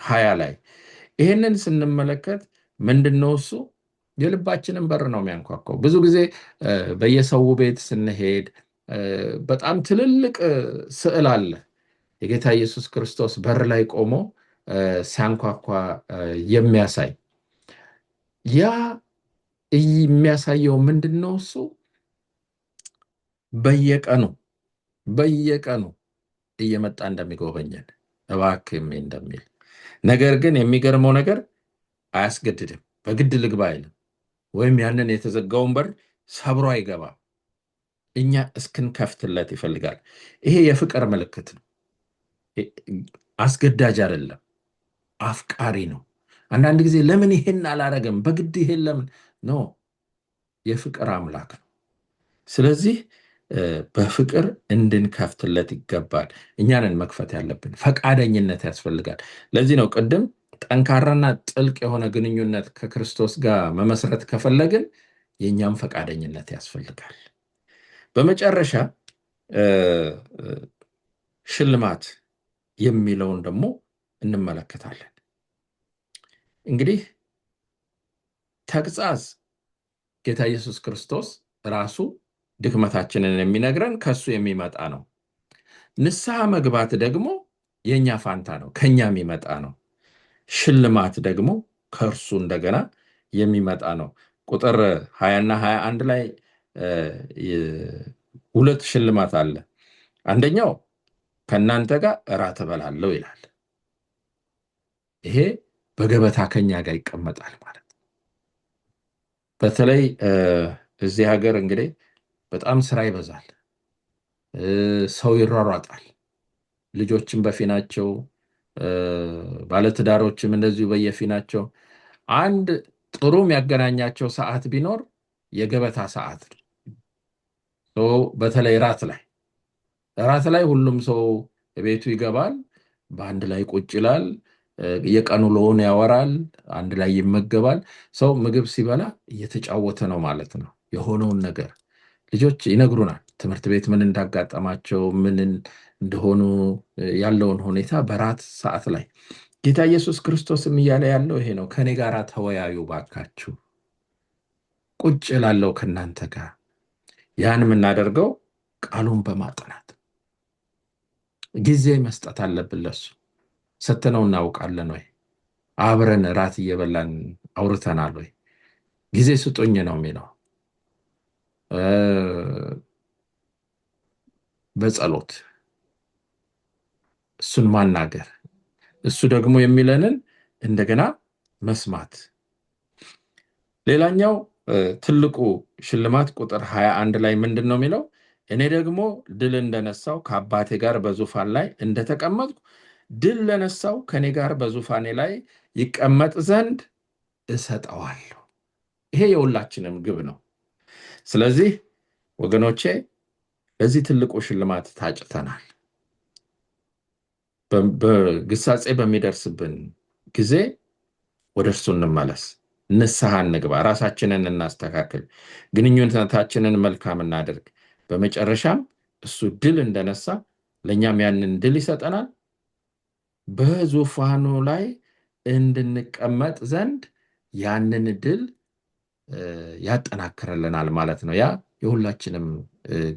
20 ላይ። ይህንን ስንመለከት ምንድነው እሱ የልባችንን በር ነው የሚያንኳኳው። ብዙ ጊዜ በየሰው ቤት ስንሄድ በጣም ትልልቅ ስዕል አለ የጌታ ኢየሱስ ክርስቶስ በር ላይ ቆሞ ሲያንኳኳ የሚያሳይ። ያ የሚያሳየው ምንድነው እሱ በየቀኑ እየመጣ እንደሚጎበኘን እባክህ እንደሚል። ነገር ግን የሚገርመው ነገር አያስገድድም። በግድ ልግባ አይልም፣ ወይም ያንን የተዘጋውን በር ሰብሮ አይገባም። እኛ እስክንከፍትለት ይፈልጋል። ይሄ የፍቅር ምልክት ነው። አስገዳጅ አይደለም፣ አፍቃሪ ነው። አንዳንድ ጊዜ ለምን ይሄን አላረገም፣ በግድ ይሄን ለምን ነው? የፍቅር አምላክ ነው። ስለዚህ በፍቅር እንድንከፍትለት ይገባል። እኛንን መክፈት ያለብን፣ ፈቃደኝነት ያስፈልጋል። ለዚህ ነው ቅድም ጠንካራና ጥልቅ የሆነ ግንኙነት ከክርስቶስ ጋር መመስረት ከፈለግን የእኛም ፈቃደኝነት ያስፈልጋል። በመጨረሻ ሽልማት የሚለውን ደግሞ እንመለከታለን። እንግዲህ ተግሣጽ ጌታ ኢየሱስ ክርስቶስ ራሱ ድክመታችንን የሚነግረን ከሱ የሚመጣ ነው። ንስሐ መግባት ደግሞ የእኛ ፋንታ ነው፣ ከኛ የሚመጣ ነው። ሽልማት ደግሞ ከእርሱ እንደገና የሚመጣ ነው። ቁጥር 20 እና 21 ላይ ሁለት ሽልማት አለ። አንደኛው ከእናንተ ጋር እራት እበላለሁ ይላል። ይሄ በገበታ ከኛ ጋር ይቀመጣል ማለት ነው። በተለይ እዚህ ሀገር እንግዲህ በጣም ስራ ይበዛል፣ ሰው ይሯሯጣል። ልጆችም በፊናቸው፣ ባለትዳሮችም እንደዚሁ በየፊናቸው። አንድ ጥሩ የሚያገናኛቸው ሰዓት ቢኖር የገበታ ሰዓት ነው። በተለይ ራት ላይ ሁሉም ሰው ቤቱ ይገባል፣ በአንድ ላይ ቁጭ ይላል፣ የቀኑ ውሎውን ያወራል፣ አንድ ላይ ይመገባል። ሰው ምግብ ሲበላ እየተጫወተ ነው ማለት ነው። የሆነውን ነገር ልጆች ይነግሩናል። ትምህርት ቤት ምን እንዳጋጠማቸው፣ ምን እንደሆኑ ያለውን ሁኔታ በራት ሰዓት ላይ ጌታ ኢየሱስ ክርስቶስም እያለ ያለው ይሄ ነው። ከኔ ጋር ተወያዩ ባካችሁ፣ ቁጭ ላለው ከእናንተ ጋር። ያን የምናደርገው ቃሉን በማጥናት ጊዜ መስጠት አለብን ለሱ። ሰተነው እናውቃለን ወይ? አብረን ራት እየበላን አውርተናል ወይ? ጊዜ ስጡኝ ነው የሚለው። በጸሎት እሱን ማናገር፣ እሱ ደግሞ የሚለንን እንደገና መስማት። ሌላኛው ትልቁ ሽልማት ቁጥር 21 ላይ ምንድን ነው የሚለው? እኔ ደግሞ ድል እንደነሳው ከአባቴ ጋር በዙፋን ላይ እንደተቀመጥኩ ድል ለነሳው ከኔ ጋር በዙፋኔ ላይ ይቀመጥ ዘንድ እሰጠዋለሁ። ይሄ የሁላችንም ግብ ነው። ስለዚህ ወገኖቼ ለዚህ ትልቁ ሽልማት ታጭተናል። በግሳጼ በሚደርስብን ጊዜ ወደ እርሱ እንመለስ፣ ንስሐ እንግባ፣ ራሳችንን እናስተካክል፣ ግንኙነታችንን መልካም እናድርግ። በመጨረሻም እሱ ድል እንደነሳ ለእኛም ያንን ድል ይሰጠናል። በዙፋኑ ላይ እንድንቀመጥ ዘንድ ያንን ድል ያጠናክርልናል ማለት ነው። ያ የሁላችንም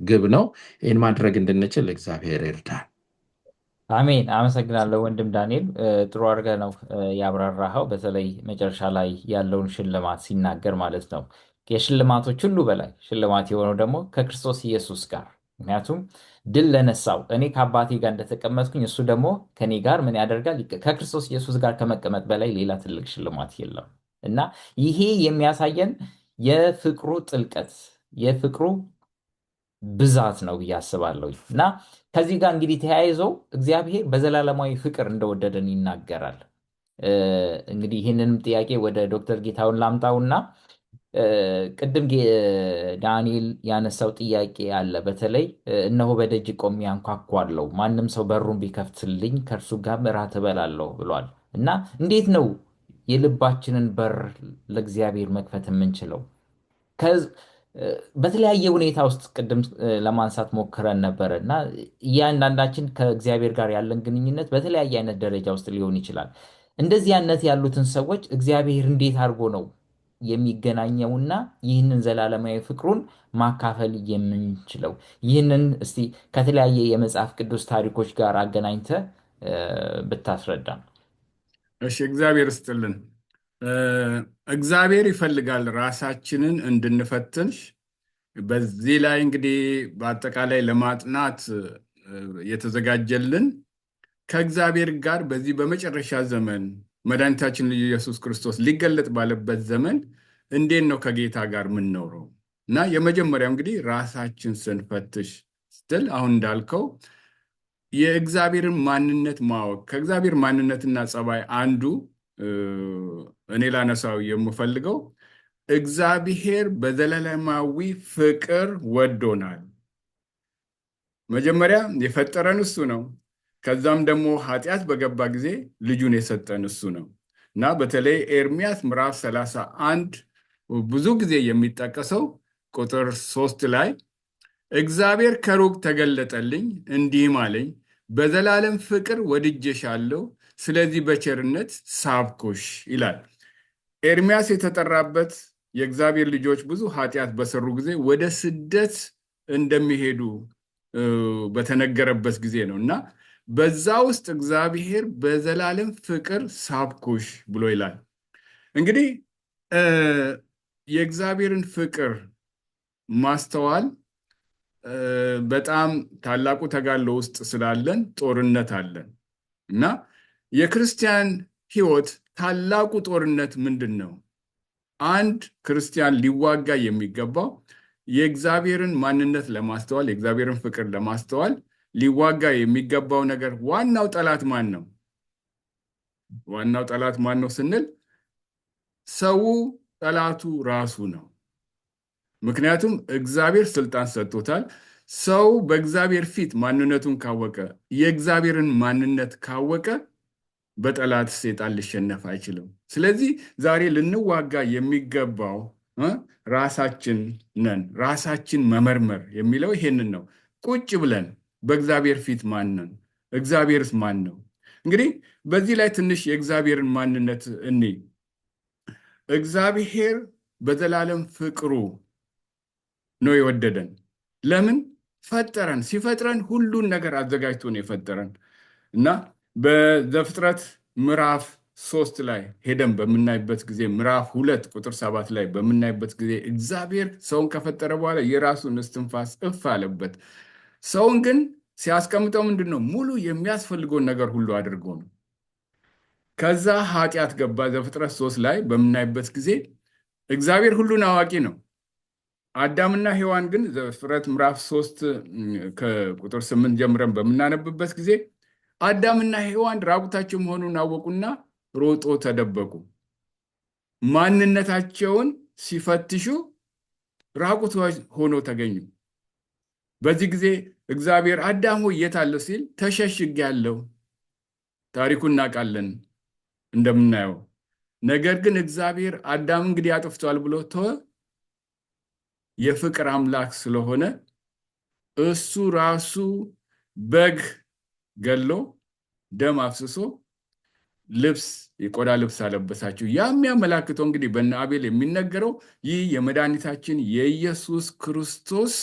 ግብ ነው። ይህን ማድረግ እንድንችል እግዚአብሔር ይርዳን።
አሜን። አመሰግናለሁ ወንድም ዳንኤል፣ ጥሩ አድርገህ ነው ያብራራኸው። በተለይ መጨረሻ ላይ ያለውን ሽልማት ሲናገር ማለት ነው። የሽልማቶች ሁሉ በላይ ሽልማት የሆነው ደግሞ ከክርስቶስ ኢየሱስ ጋር። ምክንያቱም ድል ለነሳው እኔ ከአባቴ ጋር እንደተቀመጥኩኝ እሱ ደግሞ ከኔ ጋር ምን ያደርጋል? ከክርስቶስ ኢየሱስ ጋር ከመቀመጥ በላይ ሌላ ትልቅ ሽልማት የለም እና ይሄ የሚያሳየን የፍቅሩ ጥልቀት፣ የፍቅሩ ብዛት ነው ብዬ አስባለሁ። እና ከዚህ ጋር እንግዲህ ተያይዘው እግዚአብሔር በዘላለማዊ ፍቅር እንደወደደን ይናገራል። እንግዲህ ይህንንም ጥያቄ ወደ ዶክተር ጌታሁን ላምጣውና ቅድም ዳንኤል ያነሳው ጥያቄ አለ። በተለይ እነሆ በደጅ ቆሜ አንኳኳለሁ፣ ማንም ሰው በሩን ቢከፍትልኝ ከእርሱ ጋር እራት እበላለሁ ብሏል። እና እንዴት ነው የልባችንን በር ለእግዚአብሔር መክፈት የምንችለው? በተለያየ ሁኔታ ውስጥ ቅድም ለማንሳት ሞክረን ነበረ እና እያንዳንዳችን ከእግዚአብሔር ጋር ያለን ግንኙነት በተለያየ አይነት ደረጃ ውስጥ ሊሆን ይችላል። እንደዚህ አይነት ያሉትን ሰዎች እግዚአብሔር እንዴት አድርጎ ነው የሚገናኘውና ይህንን ዘላለማዊ ፍቅሩን ማካፈል የምንችለው? ይህንን እስቲ ከተለያየ የመጽሐፍ ቅዱስ ታሪኮች ጋር አገናኝተ ብታስረዳን።
እሺ፣ እግዚአብሔር ስጥልን። እግዚአብሔር ይፈልጋል ራሳችንን እንድንፈትሽ። በዚህ ላይ እንግዲህ በአጠቃላይ ለማጥናት የተዘጋጀልን ከእግዚአብሔር ጋር በዚህ በመጨረሻ ዘመን መድኃኒታችን ኢየሱስ ክርስቶስ ሊገለጥ ባለበት ዘመን እንዴት ነው ከጌታ ጋር የምንኖረው? እና የመጀመሪያው እንግዲህ ራሳችን ስንፈትሽ ስትል አሁን እንዳልከው የእግዚአብሔርን ማንነት ማወቅ። ከእግዚአብሔር ማንነትና ጸባይ አንዱ እኔ ላነሳው የምፈልገው እግዚአብሔር በዘላለማዊ ፍቅር ወዶናል። መጀመሪያ የፈጠረን እሱ ነው። ከዛም ደግሞ ኃጢአት በገባ ጊዜ ልጁን የሰጠን እሱ ነው እና በተለይ ኤርምያስ ምዕራፍ 31 ብዙ ጊዜ የሚጠቀሰው ቁጥር 3 ላይ እግዚአብሔር ከሩቅ ተገለጠልኝ እንዲህም አለኝ፣ በዘላለም ፍቅር ወድጄሻለሁ፣ ስለዚህ በቸርነት ሳብኩሽ ይላል። ኤርምያስ የተጠራበት የእግዚአብሔር ልጆች ብዙ ኃጢአት በሰሩ ጊዜ ወደ ስደት እንደሚሄዱ በተነገረበት ጊዜ ነው እና በዛ ውስጥ እግዚአብሔር በዘላለም ፍቅር ሳብኩሽ ብሎ ይላል። እንግዲህ የእግዚአብሔርን ፍቅር ማስተዋል በጣም ታላቁ ተጋድሎ ውስጥ ስላለን ጦርነት አለን እና የክርስቲያን ሕይወት ታላቁ ጦርነት ምንድን ነው? አንድ ክርስቲያን ሊዋጋ የሚገባው የእግዚአብሔርን ማንነት ለማስተዋል፣ የእግዚአብሔርን ፍቅር ለማስተዋል ሊዋጋ የሚገባው ነገር ዋናው ጠላት ማን ነው? ዋናው ጠላት ማን ነው ስንል ሰው ጠላቱ ራሱ ነው። ምክንያቱም እግዚአብሔር ስልጣን ሰጥቶታል። ሰው በእግዚአብሔር ፊት ማንነቱን ካወቀ፣ የእግዚአብሔርን ማንነት ካወቀ በጠላት ሰይጣን ሊሸነፍ አይችልም። ስለዚህ ዛሬ ልንዋጋ የሚገባው ራሳችን ነን። ራሳችን መመርመር የሚለው ይሄንን ነው። ቁጭ ብለን በእግዚአብሔር ፊት ማን ነን? እግዚአብሔርስ ማን ነው? እንግዲህ በዚህ ላይ ትንሽ የእግዚአብሔርን ማንነት እኔ እግዚአብሔር በዘላለም ፍቅሩ ነው የወደደን። ለምን ፈጠረን? ሲፈጥረን ሁሉን ነገር አዘጋጅቶ ነው የፈጠረን እና በዘፍጥረት ምዕራፍ 3 ላይ ሄደን በምናይበት ጊዜ ምዕራፍ 2 ቁጥር 7 ላይ በምናይበት ጊዜ እግዚአብሔር ሰውን ከፈጠረ በኋላ የራሱን እስትንፋስ እፍ አለበት። ሰውን ግን ሲያስቀምጠው ምንድን ነው? ሙሉ የሚያስፈልገውን ነገር ሁሉ አድርጎ ነው። ከዛ ኃጢአት ገባ። ዘፍጥረት 3 ላይ በምናይበት ጊዜ እግዚአብሔር ሁሉን አዋቂ ነው። አዳምና ሔዋን ግን ዘፍጥረት ምዕራፍ 3 ከቁጥር 8 ጀምረን በምናነብበት ጊዜ አዳምና ሔዋን ራቁታቸው መሆኑን አወቁና ሮጦ ተደበቁ። ማንነታቸውን ሲፈትሹ ራቁት ሆኖ ተገኙ። በዚህ ጊዜ እግዚአብሔር አዳም ሆይ የት አለ ሲል ተሸሽጌአለሁ። ታሪኩን እናውቃለን እንደምናየው። ነገር ግን እግዚአብሔር አዳም እንግዲህ አጥፍቷል ብሎ ተወ። የፍቅር አምላክ ስለሆነ እሱ ራሱ በግ ገሎ ደም አፍስሶ ልብስ የቆዳ ልብስ አለበሳቸው። ያ የሚያመላክተው እንግዲህ በእነ አቤል የሚነገረው ይህ የመድኃኒታችን የኢየሱስ ክርስቶስ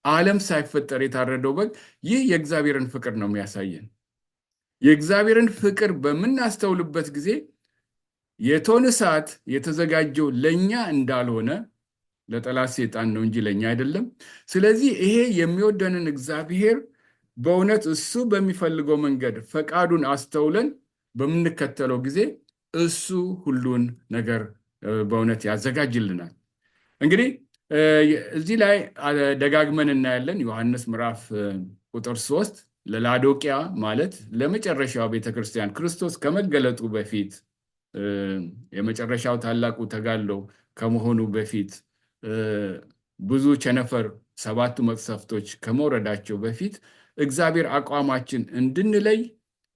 ዓለም ሳይፈጠር የታረደው በግ፣ ይህ የእግዚአብሔርን ፍቅር ነው የሚያሳየን። የእግዚአብሔርን ፍቅር በምናስተውልበት ጊዜ የእቶን እሳት የተዘጋጀው ለእኛ እንዳልሆነ ለጠላት ሰይጣን ነው እንጂ ለእኛ አይደለም። ስለዚህ ይሄ የሚወደንን እግዚአብሔር በእውነት እሱ በሚፈልገው መንገድ ፈቃዱን አስተውለን በምንከተለው ጊዜ እሱ ሁሉን ነገር በእውነት ያዘጋጅልናል። እንግዲህ እዚህ ላይ ደጋግመን እናያለን። ዮሐንስ ምዕራፍ ቁጥር 3 ለላዶቅያ ማለት ለመጨረሻው ቤተክርስቲያን ክርስቶስ ከመገለጡ በፊት እ፣ የመጨረሻው ታላቁ ተጋድሎ ከመሆኑ በፊት እ፣ ብዙ ቸነፈር፣ ሰባቱ መቅሰፍቶች ከመውረዳቸው በፊት እግዚአብሔር አቋማችን እንድንለይ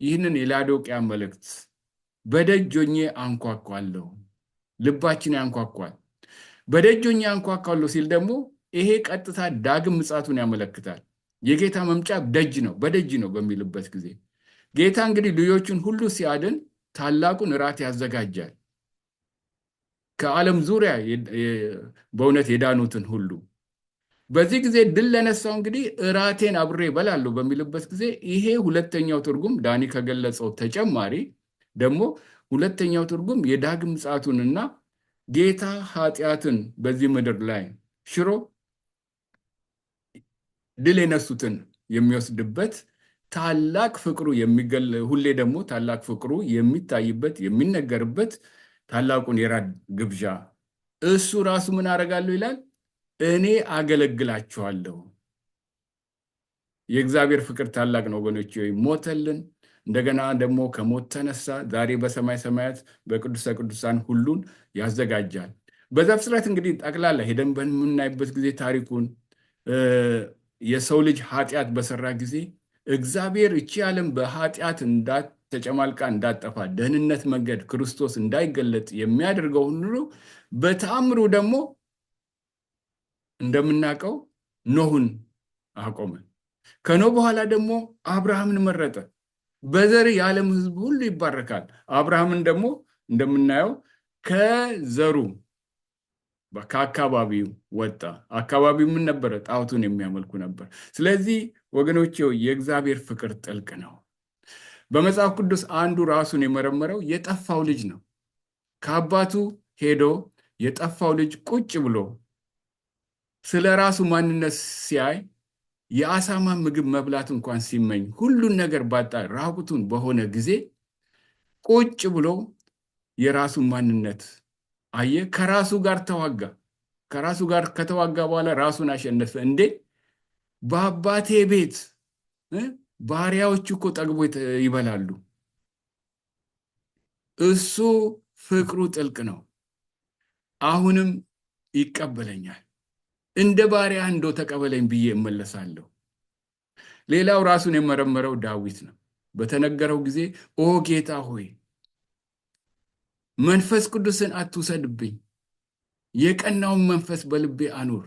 ይህንን የላዶቅያ መልእክት በደጅ ሆኜ አንኳኳለሁ። ልባችን ያንኳኳል። በደጅ ሆኜ አንኳኳለሁ ሲል ደግሞ ይሄ ቀጥታ ዳግም ምጽአቱን ያመለክታል። የጌታ መምጫ ደጅ ነው፣ በደጅ ነው በሚልበት ጊዜ ጌታ እንግዲህ ልጆቹን ሁሉ ሲያድን ታላቁን እራት ያዘጋጃል። ከዓለም ዙሪያ በእውነት የዳኑትን ሁሉ በዚህ ጊዜ ድል ለነሳው እንግዲህ እራቴን አብሬ እበላለሁ በሚልበት ጊዜ ይሄ ሁለተኛው ትርጉም ዳኒ ከገለጸው ተጨማሪ ደግሞ ሁለተኛው ትርጉም የዳግም ምጽአቱንና ጌታ ኃጢአትን በዚህ ምድር ላይ ሽሮ ድል የነሱትን የሚወስድበት ታላቅ ፍቅሩ ሁሌ ደግሞ ታላቅ ፍቅሩ የሚታይበት የሚነገርበት ታላቁን የራት ግብዣ እሱ ራሱ ምን አደርጋለሁ ይላል? እኔ አገለግላችኋለሁ። የእግዚአብሔር ፍቅር ታላቅ ነው ወገኖች። ሞተልን፣ እንደገና ደግሞ ከሞት ተነሳ፣ ዛሬ በሰማይ ሰማያት በቅዱሰ ቅዱሳን ሁሉን ያዘጋጃል። በዘፍጥረት እንግዲህ ጠቅላላ ሄደን በምናይበት ጊዜ ታሪኩን የሰው ልጅ ኃጢአት በሰራ ጊዜ እግዚአብሔር እቺ ዓለም በኃጢአት ተጨማልቃ እንዳጠፋ ደህንነት መንገድ ክርስቶስ እንዳይገለጥ የሚያደርገው ሁሉ በተአምሩ ደግሞ እንደምናውቀው ኖህን አቆመ። ከኖህ በኋላ ደግሞ አብርሃምን መረጠ። በዘር የዓለም ሕዝብ ሁሉ ይባረካል። አብርሃምን ደግሞ እንደምናየው ከዘሩ ከአካባቢው ወጣ። አካባቢው ምን ነበረ? ጣዖቱን የሚያመልኩ ነበር። ስለዚህ ወገኖቼ የእግዚአብሔር ፍቅር ጥልቅ ነው። በመጽሐፍ ቅዱስ አንዱ ራሱን የመረመረው የጠፋው ልጅ ነው። ከአባቱ ሄዶ የጠፋው ልጅ ቁጭ ብሎ ስለ ራሱ ማንነት ሲያይ የአሳማ ምግብ መብላት እንኳን ሲመኝ ሁሉን ነገር ባጣ ራቁቱን በሆነ ጊዜ ቁጭ ብሎ የራሱን ማንነት አየ። ከራሱ ጋር ተዋጋ። ከራሱ ጋር ከተዋጋ በኋላ ራሱን አሸነፈ። እንዴ በአባቴ ቤት ባሪያዎች እኮ ጠግቦ ይበላሉ። እሱ ፍቅሩ ጥልቅ ነው። አሁንም ይቀበለኛል። እንደ ባሪያ እንደው ተቀበለኝ ብዬ እመለሳለሁ። ሌላው ራሱን የመረመረው ዳዊት ነው። በተነገረው ጊዜ ኦ ጌታ ሆይ መንፈስ ቅዱስን አትውሰድብኝ፣ የቀናውን መንፈስ በልቤ አኑር።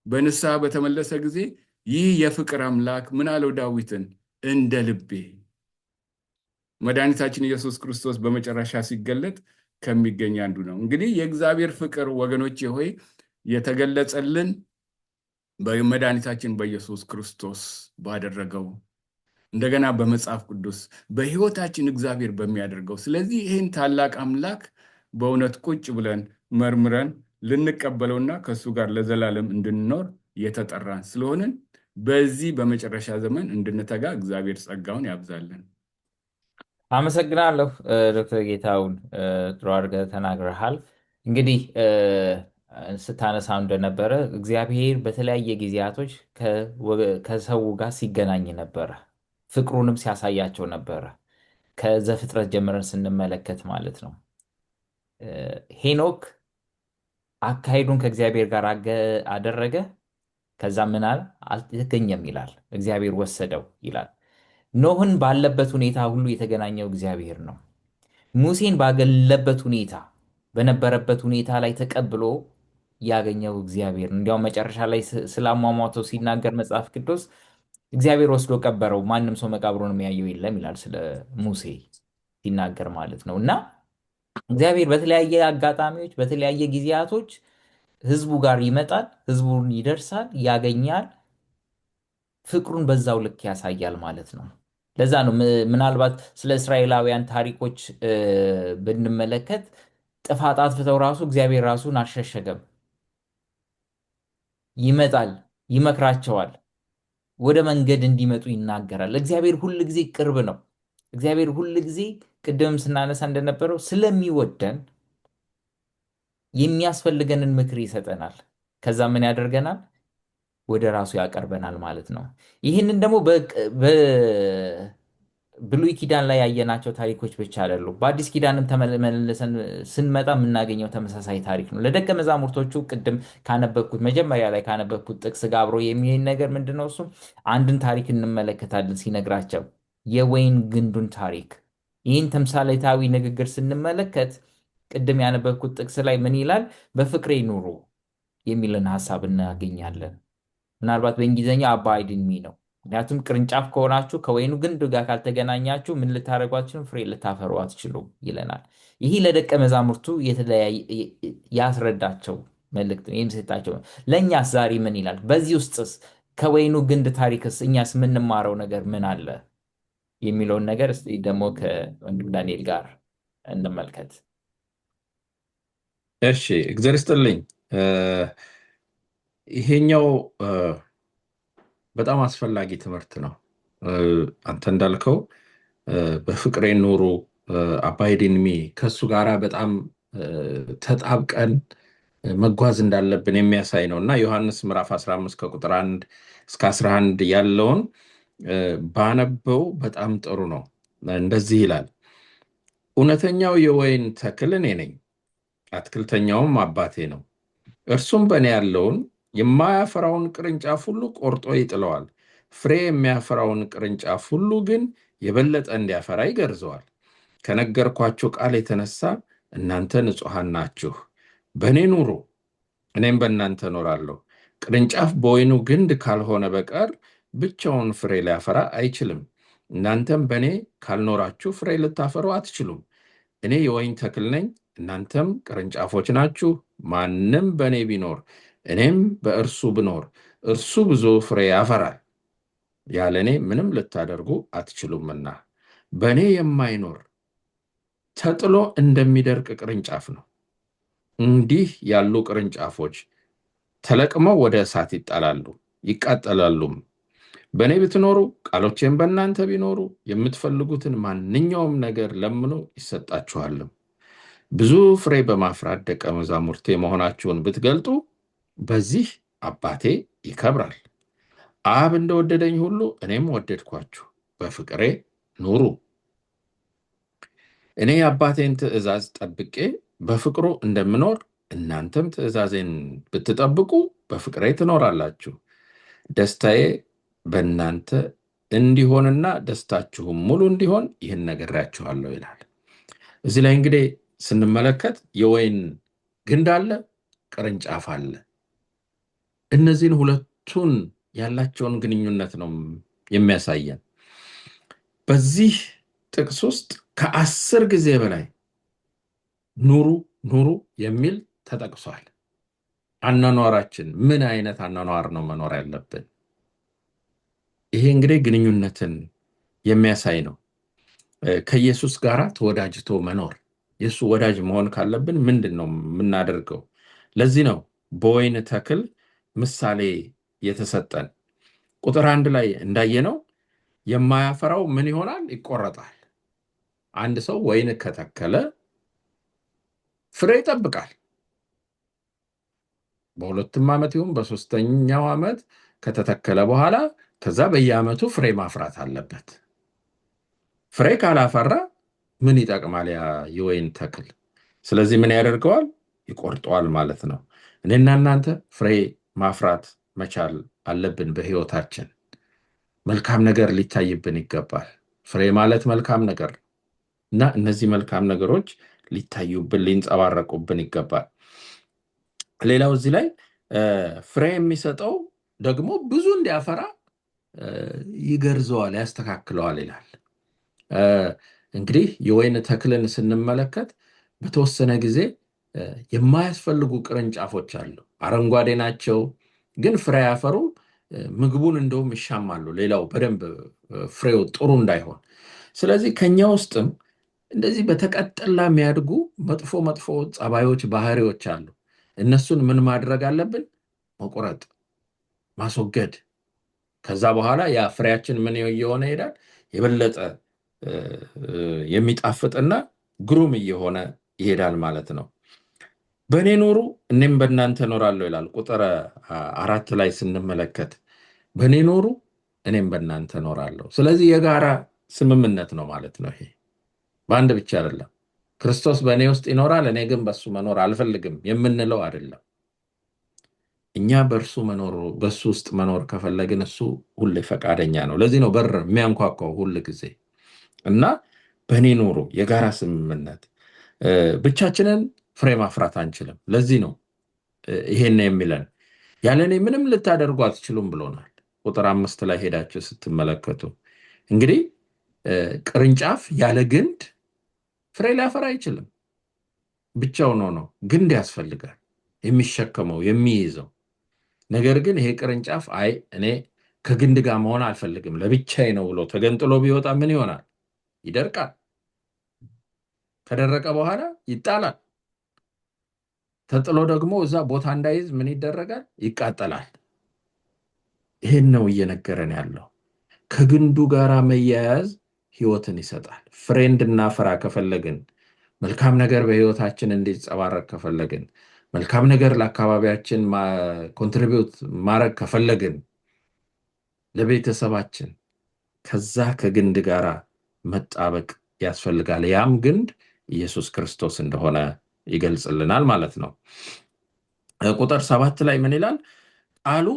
በንስሐ በተመለሰ ጊዜ ይህ የፍቅር አምላክ ምን አለው ዳዊትን? እንደ ልቤ። መድኃኒታችን ኢየሱስ ክርስቶስ በመጨረሻ ሲገለጥ ከሚገኝ አንዱ ነው። እንግዲህ የእግዚአብሔር ፍቅር ወገኖቼ ሆይ የተገለጸልን በመድኃኒታችን በኢየሱስ ክርስቶስ ባደረገው እንደገና በመጽሐፍ ቅዱስ በሕይወታችን እግዚአብሔር በሚያደርገው። ስለዚህ ይህን ታላቅ አምላክ በእውነት ቁጭ ብለን መርምረን ልንቀበለውና ከእሱ ጋር ለዘላለም እንድንኖር የተጠራን ስለሆንን በዚህ በመጨረሻ ዘመን እንድንተጋ እግዚአብሔር ጸጋውን ያብዛልን።
አመሰግናለሁ ዶክተር ጌታሁን፣ ጥሩ አድርገህ ተናግረሃል። እንግዲህ ስታነሳው እንደነበረ እግዚአብሔር በተለያየ ጊዜያቶች ከሰው ጋር ሲገናኝ ነበረ፣ ፍቅሩንም ሲያሳያቸው ነበረ። ከዘፍጥረት ጀምረን ስንመለከት ማለት ነው። ሄኖክ አካሄዱን ከእግዚአብሔር ጋር አደረገ። ከዛ ምን አለ? አልተገኘም ይላል። እግዚአብሔር ወሰደው ይላል። ኖህን ባለበት ሁኔታ ሁሉ የተገናኘው እግዚአብሔር ነው። ሙሴን ባገለበት ሁኔታ በነበረበት ሁኔታ ላይ ተቀብሎ ያገኘው እግዚአብሔር ነው። እንዲያውም መጨረሻ ላይ ስላሟሟተው ሲናገር መጽሐፍ ቅዱስ እግዚአብሔር ወስዶ ቀበረው፣ ማንም ሰው መቃብሩን የሚያየው የለም ይላል ስለ ሙሴ ሲናገር ማለት ነው። እና እግዚአብሔር በተለያየ አጋጣሚዎች በተለያየ ጊዜያቶች ህዝቡ ጋር ይመጣል፣ ህዝቡን ይደርሳል፣ ያገኛል፣ ፍቅሩን በዛው ልክ ያሳያል ማለት ነው። ለዛ ነው ምናልባት ስለ እስራኤላውያን ታሪኮች ብንመለከት ጥፋት አጥፍተው ራሱ እግዚአብሔር ራሱን አልሸሸገም። ይመጣል፣ ይመክራቸዋል፣ ወደ መንገድ እንዲመጡ ይናገራል። እግዚአብሔር ሁል ጊዜ ቅርብ ነው። እግዚአብሔር ሁል ጊዜ ቅድምም ስናነሳ እንደነበረው ስለሚወደን የሚያስፈልገንን ምክር ይሰጠናል። ከዛ ምን ያደርገናል? ወደ ራሱ ያቀርበናል ማለት ነው። ይህንን ደግሞ ብሉይ ኪዳን ላይ ያየናቸው ታሪኮች ብቻ አይደሉም። በአዲስ ኪዳንም ተመልሰን ስንመጣ የምናገኘው ተመሳሳይ ታሪክ ነው። ለደቀ መዛሙርቶቹ ቅድም ካነበብኩት መጀመሪያ ላይ ካነበብኩት ጥቅስ ጋር አብሮ የሚሄድ ነገር ምንድን ነው? እሱም አንድን ታሪክ እንመለከታለን ሲነግራቸው የወይን ግንዱን ታሪክ። ይህን ተምሳሌታዊ ንግግር ስንመለከት ቅድም ያነበብኩት ጥቅስ ላይ ምን ይላል? በፍቅሬ ኑሩ የሚልን ሀሳብ እናገኛለን። ምናልባት በእንግሊዝኛ አባይድ ኢን ሚ ነው። ምክንያቱም ቅርንጫፍ ከሆናችሁ ከወይኑ ግንድ ጋር ካልተገናኛችሁ ምን ልታደርጉ አትችሉም? ፍሬ ልታፈሩ አትችሉም ይለናል። ይህ ለደቀ መዛሙርቱ ያስረዳቸው መልእክት ነው፣ የሚሰጣቸው። ለእኛስ ዛሬ ምን ይላል? በዚህ ውስጥስ ከወይኑ ግንድ ታሪክስ እኛስ የምንማረው ነገር ምን አለ የሚለውን ነገር እስኪ ደግሞ ከወንድም ዳንኤል ጋር እንመልከት።
እሺ፣ እግዚአብሔር ይስጥልኝ። ይሄኛው በጣም አስፈላጊ ትምህርት ነው። አንተ እንዳልከው በፍቅሬ ኑሩ አባይድ ኢን ሚ ከእሱ ጋር በጣም ተጣብቀን መጓዝ እንዳለብን የሚያሳይ ነው እና ዮሐንስ ምዕራፍ 15 ከቁጥር 1 እስከ 11 ያለውን ባነበው በጣም ጥሩ ነው። እንደዚህ ይላል፣ እውነተኛው የወይን ተክል እኔ ነኝ፣ አትክልተኛውም አባቴ ነው። እርሱም በእኔ ያለውን የማያፈራውን ቅርንጫፍ ሁሉ ቆርጦ ይጥለዋል። ፍሬ የሚያፈራውን ቅርንጫፍ ሁሉ ግን የበለጠ እንዲያፈራ ይገርዘዋል። ከነገርኳችሁ ቃል የተነሳ እናንተ ንጹሐን ናችሁ። በእኔ ኑሩ፣ እኔም በእናንተ እኖራለሁ። ቅርንጫፍ በወይኑ ግንድ ካልሆነ በቀር ብቻውን ፍሬ ሊያፈራ አይችልም። እናንተም በእኔ ካልኖራችሁ ፍሬ ልታፈሩ አትችሉም። እኔ የወይን ተክል ነኝ፣ እናንተም ቅርንጫፎች ናችሁ። ማንም በእኔ ቢኖር እኔም በእርሱ ብኖር እርሱ ብዙ ፍሬ ያፈራል። ያለ እኔ ምንም ልታደርጉ አትችሉምና። በእኔ የማይኖር ተጥሎ እንደሚደርቅ ቅርንጫፍ ነው። እንዲህ ያሉ ቅርንጫፎች ተለቅመው ወደ እሳት ይጣላሉ፣ ይቃጠላሉም። በእኔ ብትኖሩ ቃሎቼም በእናንተ ቢኖሩ የምትፈልጉትን ማንኛውም ነገር ለምኑ ይሰጣችኋልም። ብዙ ፍሬ በማፍራት ደቀ መዛሙርቴ መሆናችሁን ብትገልጡ በዚህ አባቴ ይከብራል። አብ እንደወደደኝ ሁሉ እኔም ወደድኳችሁ፣ በፍቅሬ ኑሩ። እኔ የአባቴን ትእዛዝ ጠብቄ በፍቅሩ እንደምኖር እናንተም ትእዛዜን ብትጠብቁ በፍቅሬ ትኖራላችሁ። ደስታዬ በእናንተ እንዲሆንና ደስታችሁም ሙሉ እንዲሆን ይህን ነግሬያችኋለሁ ይላል። እዚህ ላይ እንግዲህ ስንመለከት የወይን ግንድ አለ፣ ቅርንጫፍ አለ። እነዚህን ሁለቱን ያላቸውን ግንኙነት ነው የሚያሳየን። በዚህ ጥቅስ ውስጥ ከ10 ጊዜ በላይ ኑሩ ኑሩ የሚል ተጠቅሷል። አኗኗራችን ምን አይነት አኗኗር ነው መኖር ያለብን? ይሄ እንግዲህ ግንኙነትን የሚያሳይ ነው። ከኢየሱስ ጋር ተወዳጅቶ መኖር። የእሱ ወዳጅ መሆን ካለብን ምንድን ነው የምናደርገው? ለዚህ ነው በወይን ተክል ምሳሌ የተሰጠን። ቁጥር 1 ላይ እንዳየነው የማያፈራው ምን ይሆናል? ይቆረጣል። አንድ ሰው ወይን ከተከለ ፍሬ ይጠብቃል። በ2ም ዓመት ይሁን በ3ኛው ዓመት ከተተከለ በኋላ ከዛ በየዓመቱ ፍሬ ማፍራት አለበት። ፍሬ ካላፈራ ምን ይጠቅማል ያ የወይን ተክል? ስለዚህ ምን ያደርገዋል? ይቆርጠዋል ማለት ነው። እኔና እናንተ ፍሬ ማፍራት መቻል አለብን። በሕይወታችን መልካም ነገር ሊታይብን ይገባል። ፍሬ ማለት መልካም ነገር እና እነዚህ መልካም ነገሮች ሊታዩብን፣ ሊንጸባረቁብን ይገባል። ሌላው እዚህ ላይ ፍሬ የሚሰጠው ደግሞ ብዙ እንዲያፈራ ይገርዘዋል፣ ያስተካክለዋል ይላል። እንግዲህ የወይን ተክልን ስንመለከት በተወሰነ ጊዜ የማያስፈልጉ ቅርንጫፎች አሉ። አረንጓዴ ናቸው፣ ግን ፍሬ ያፈሩ ምግቡን እንደውም ይሻማሉ፣ ሌላው በደንብ ፍሬው ጥሩ እንዳይሆን። ስለዚህ ከኛ ውስጥም እንደዚህ በተቀጠላ የሚያድጉ መጥፎ መጥፎ ጸባዮች፣ ባህሪዎች አሉ። እነሱን ምን ማድረግ አለብን? መቁረጥ፣ ማስወገድ። ከዛ በኋላ ያ ፍሬያችን ምን እየሆነ ይሄዳል? የበለጠ የሚጣፍጥና ግሩም እየሆነ ይሄዳል ማለት ነው። በእኔ ኑሩ እኔም በእናንተ እኖራለሁ ይላል። ቁጥር 4 ላይ ስንመለከት በእኔ ኑሩ እኔም በእናንተ እኖራለሁ። ስለዚህ የጋራ ስምምነት ነው ማለት ነው። ይሄ በአንድ ብቻ አይደለም። ክርስቶስ በእኔ ውስጥ ይኖራል፣ እኔ ግን በሱ መኖር አልፈልግም የምንለው አይደለም። እኛ በእሱ ውስጥ መኖር ከፈለግን እሱ ሁሌ ፈቃደኛ ነው። ለዚህ ነው በር የሚያንኳኳው ሁል ጊዜ እና በእኔ ኑሮ የጋራ ስምምነት። ብቻችንን ፍሬ ማፍራት አንችልም። ለዚህ ነው ይሄን የሚለን ያለ እኔ ምንም ልታደርጉ አትችሉም ብሎናል። ቁጥር 5 ላይ ሄዳችሁ ስትመለከቱ እንግዲህ ቅርንጫፍ ያለ ግንድ ፍሬ ሊያፈራ አይችልም። ብቻውን ሆኖ ግንድ ያስፈልጋል፣ የሚሸከመው የሚይዘው። ነገር ግን ይሄ ቅርንጫፍ አይ እኔ ከግንድ ጋር መሆን አልፈልግም ለብቻዬ ነው ብሎ ተገንጥሎ ቢወጣ ምን ይሆናል? ይደርቃል። ከደረቀ በኋላ ይጣላል። ተጥሎ ደግሞ እዛ ቦታ እንዳይዝ ምን ይደረጋል? ይቃጠላል። ይሄን ነው እየነገረን ያለው። ከግንዱ ጋር መያያዝ ህይወትን ይሰጣል። ፍሬ እንድናፈራ ከፈለግን፣ መልካም ነገር በህይወታችን እንዲጸባረቅ ከፈለግን፣ መልካም ነገር ለአካባቢያችን ኮንትሪቢዩት ማድረግ ከፈለግን፣ ለቤተሰባችን ከዛ ከግንድ ጋር መጣበቅ ያስፈልጋል። ያም ግንድ ኢየሱስ ክርስቶስ እንደሆነ ይገልጽልናል ማለት ነው። ቁጥር 7 ላይ ምን ይላል? ቃሉ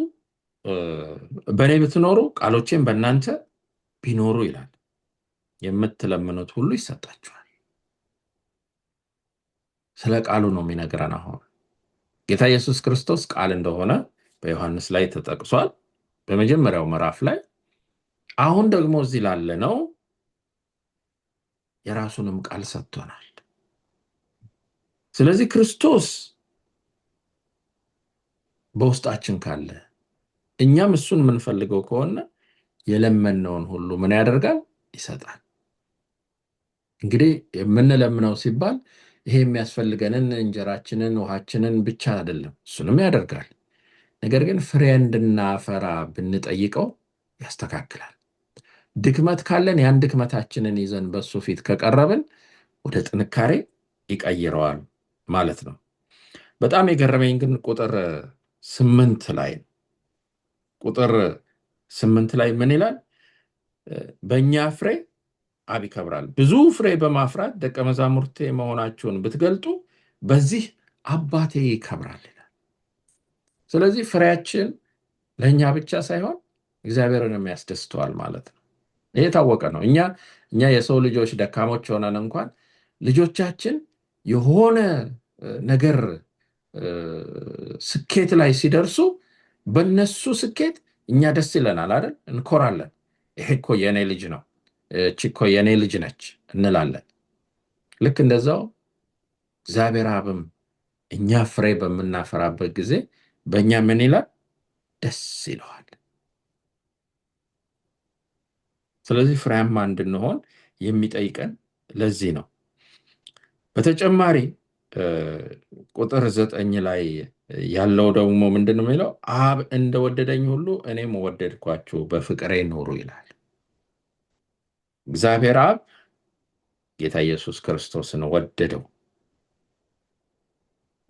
በእኔ ብትኖሩ ቃሎቼም በእናንተ ቢኖሩ ይላል፣ የምትለምኑት ሁሉ ይሰጣችኋል። ስለ ቃሉ ነው የሚነግረን። አሁን ጌታ ኢየሱስ ክርስቶስ ቃል እንደሆነ በዮሐንስ ላይ ተጠቅሷል በመጀመሪያው ምዕራፍ ላይ። አሁን ደግሞ እዚህ ላለ ነው የራሱንም ቃል ሰጥቶናል። ስለዚህ ክርስቶስ በውስጣችን ካለ እኛም እሱን የምንፈልገው ከሆነ የለመነውን ሁሉ ምን ያደርጋል? ይሰጣል። እንግዲህ የምንለምነው ሲባል ይሄ የሚያስፈልገንን እንጀራችንን፣ ውሃችንን ብቻ አይደለም፣ እሱንም ያደርጋል። ነገር ግን ፍሬ እንድናፈራ ብንጠይቀው ያስተካክላል። ድክመት ካለን ያን ድክመታችንን ይዘን በሱ ፊት ከቀረብን ወደ ጥንካሬ ይቀይረዋል ማለት ነው። በጣም የገረመኝ ግን ቁጥር 8 ላይ ቁጥር 8 ላይ ምን ይላል? በእኛ ፍሬ አብ ይከብራል። ብዙ ፍሬ በማፍራት ደቀ መዛሙርቴ መሆናችሁን ብትገልጡ በዚህ አባቴ ይከብራል ይላል። ስለዚህ ፍሬያችን ለእኛ ብቻ ሳይሆን እግዚአብሔርንም ያስደስተዋል ማለት ነው። ይሄ የታወቀ ነው። እኛ የሰው ልጆች ደካሞች ሆነን እንኳን ልጆቻችን የሆነ ነገር ስኬት ላይ ሲደርሱ በነሱ ስኬት እኛ ደስ ይለናል አይደል? እንኮራለን። ይሄ እኮ የኔ ልጅ ነው፣ እቺ እኮ የኔ ልጅ ነች እንላለን። ልክ እንደዛው እግዚአብሔር አብም እኛ ፍሬ በምናፈራበት ጊዜ በእኛ ምን ይላል? ደስ ይለዋል። ስለዚህ ፍሬያማ እንድንሆን የሚጠይቀን ለዚህ ነው። በተጨማሪ ቁጥር 9 ላይ ያለው ደግሞ ምንድን ነው የሚለው? አብ እንደወደደኝ ሁሉ እኔም ወደድኳችሁ፣ በፍቅሬ ኑሩ ይላል። እግዚአብሔር አብ ጌታ ኢየሱስ ክርስቶስን ወደደው።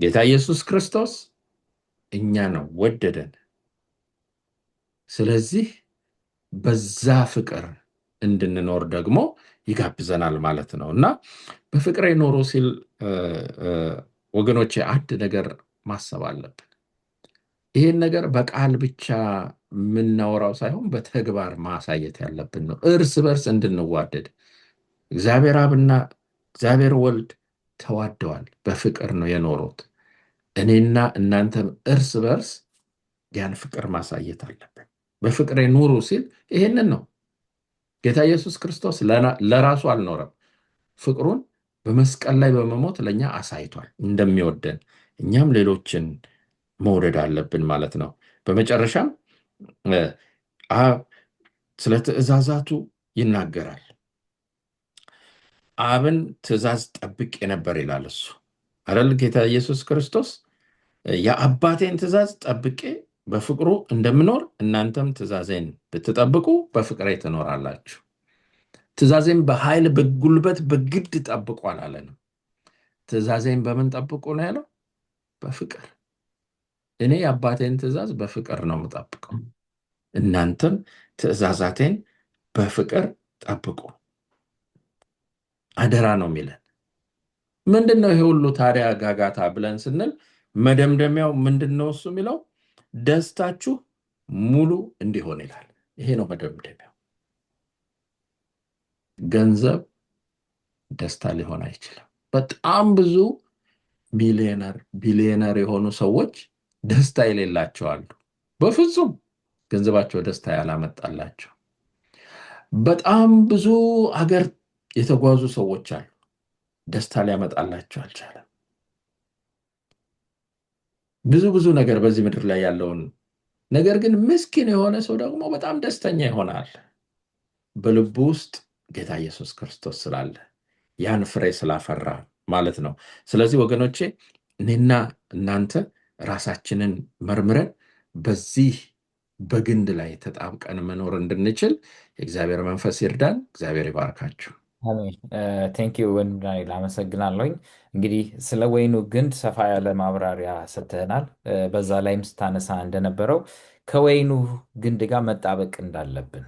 ጌታ ኢየሱስ ክርስቶስ እኛን ወደደን። ስለዚህ በዛ ፍቅር እንድንኖር ደግሞ ይጋብዘናል ማለት ነው። እና በፍቅሬ ኑሩ ሲል ወገኖቼ አንድ ነገር ማሰብ አለብን። ይህን ነገር በቃል ብቻ የምናወራው ሳይሆን በተግባር ማሳየት ያለብን ነው። እርስ በርስ እንድንዋደድ እግዚአብሔር አብና እግዚአብሔር ወልድ ተዋደዋል፣ በፍቅር ነው የኖሩት። እኔና እናንተም እርስ በርስ ያን ፍቅር ማሳየት አለብን። በፍቅሬ ኑሩ ሲል ይሄንን ነው። ጌታ ኢየሱስ ክርስቶስ ለራሱ አልኖረም። ፍቅሩን በመስቀል ላይ በመሞት ለእኛ አሳይቷል እንደሚወደን። እኛም ሌሎችን መውደድ አለብን ማለት ነው። በመጨረሻም አብ ስለ ትእዛዛቱ ይናገራል። አብን ትእዛዝ ጠብቄ ነበር ይላል እሱ አይደል? ጌታ ኢየሱስ ክርስቶስ የአባቴን ትእዛዝ ጠብቄ በፍቅሩ እንደምኖር እናንተም ትእዛዜን ብትጠብቁ በፍቅሬ ትኖራላችሁ። ትእዛዜን በኃይል በጉልበት በግድ ጠብቁ አላለንም። ትእዛዜን በምን ጠብቁ ነው ያለው? በፍቅር። እኔ የአባቴን ትእዛዝ በፍቅር ነው የምጠብቀው፣ እናንተም ትእዛዛቴን በፍቅር ጠብቁ፣ አደራ ነው የሚለን። ምንድን ነው ይሄ ሁሉ ታዲያ ጋጋታ ብለን ስንል መደምደሚያው ምንድን ነው? እሱ የሚለው ደስታችሁ ሙሉ እንዲሆን ይላል። ይሄ ነው መደምደሚያው። ገንዘብ ደስታ ሊሆን አይችልም። በጣም ብዙ ሚሊዮነር ቢሊዮነር የሆኑ ሰዎች ደስታ የሌላቸው አሉ። በፍጹም ገንዘባቸው ደስታ ያላመጣላቸው። በጣም ብዙ አገር የተጓዙ ሰዎች አሉ፣ ደስታ ሊያመጣላቸው አልቻለም። ብዙ ብዙ ነገር በዚህ ምድር ላይ ያለውን ነገር ግን ምስኪን የሆነ ሰው ደግሞ በጣም ደስተኛ ይሆናል። በልቡ ውስጥ ጌታ ኢየሱስ ክርስቶስ ስላለ ያን ፍሬ ስላፈራ ማለት ነው። ስለዚህ ወገኖቼ እኔና እናንተ ራሳችንን መርምረን በዚህ በግንድ ላይ ተጣብቀን መኖር እንድንችል የእግዚአብሔር መንፈስ ይርዳን። እግዚአብሔር ይባርካችሁ።
አሜን። ቴንኪዩ ወንድናይ ላመሰግናለሁኝ። እንግዲህ ስለ ወይኑ ግንድ ሰፋ ያለ ማብራሪያ ሰጥተናል። በዛ ላይም ስታነሳ እንደነበረው ከወይኑ ግንድ ጋር መጣበቅ እንዳለብን፣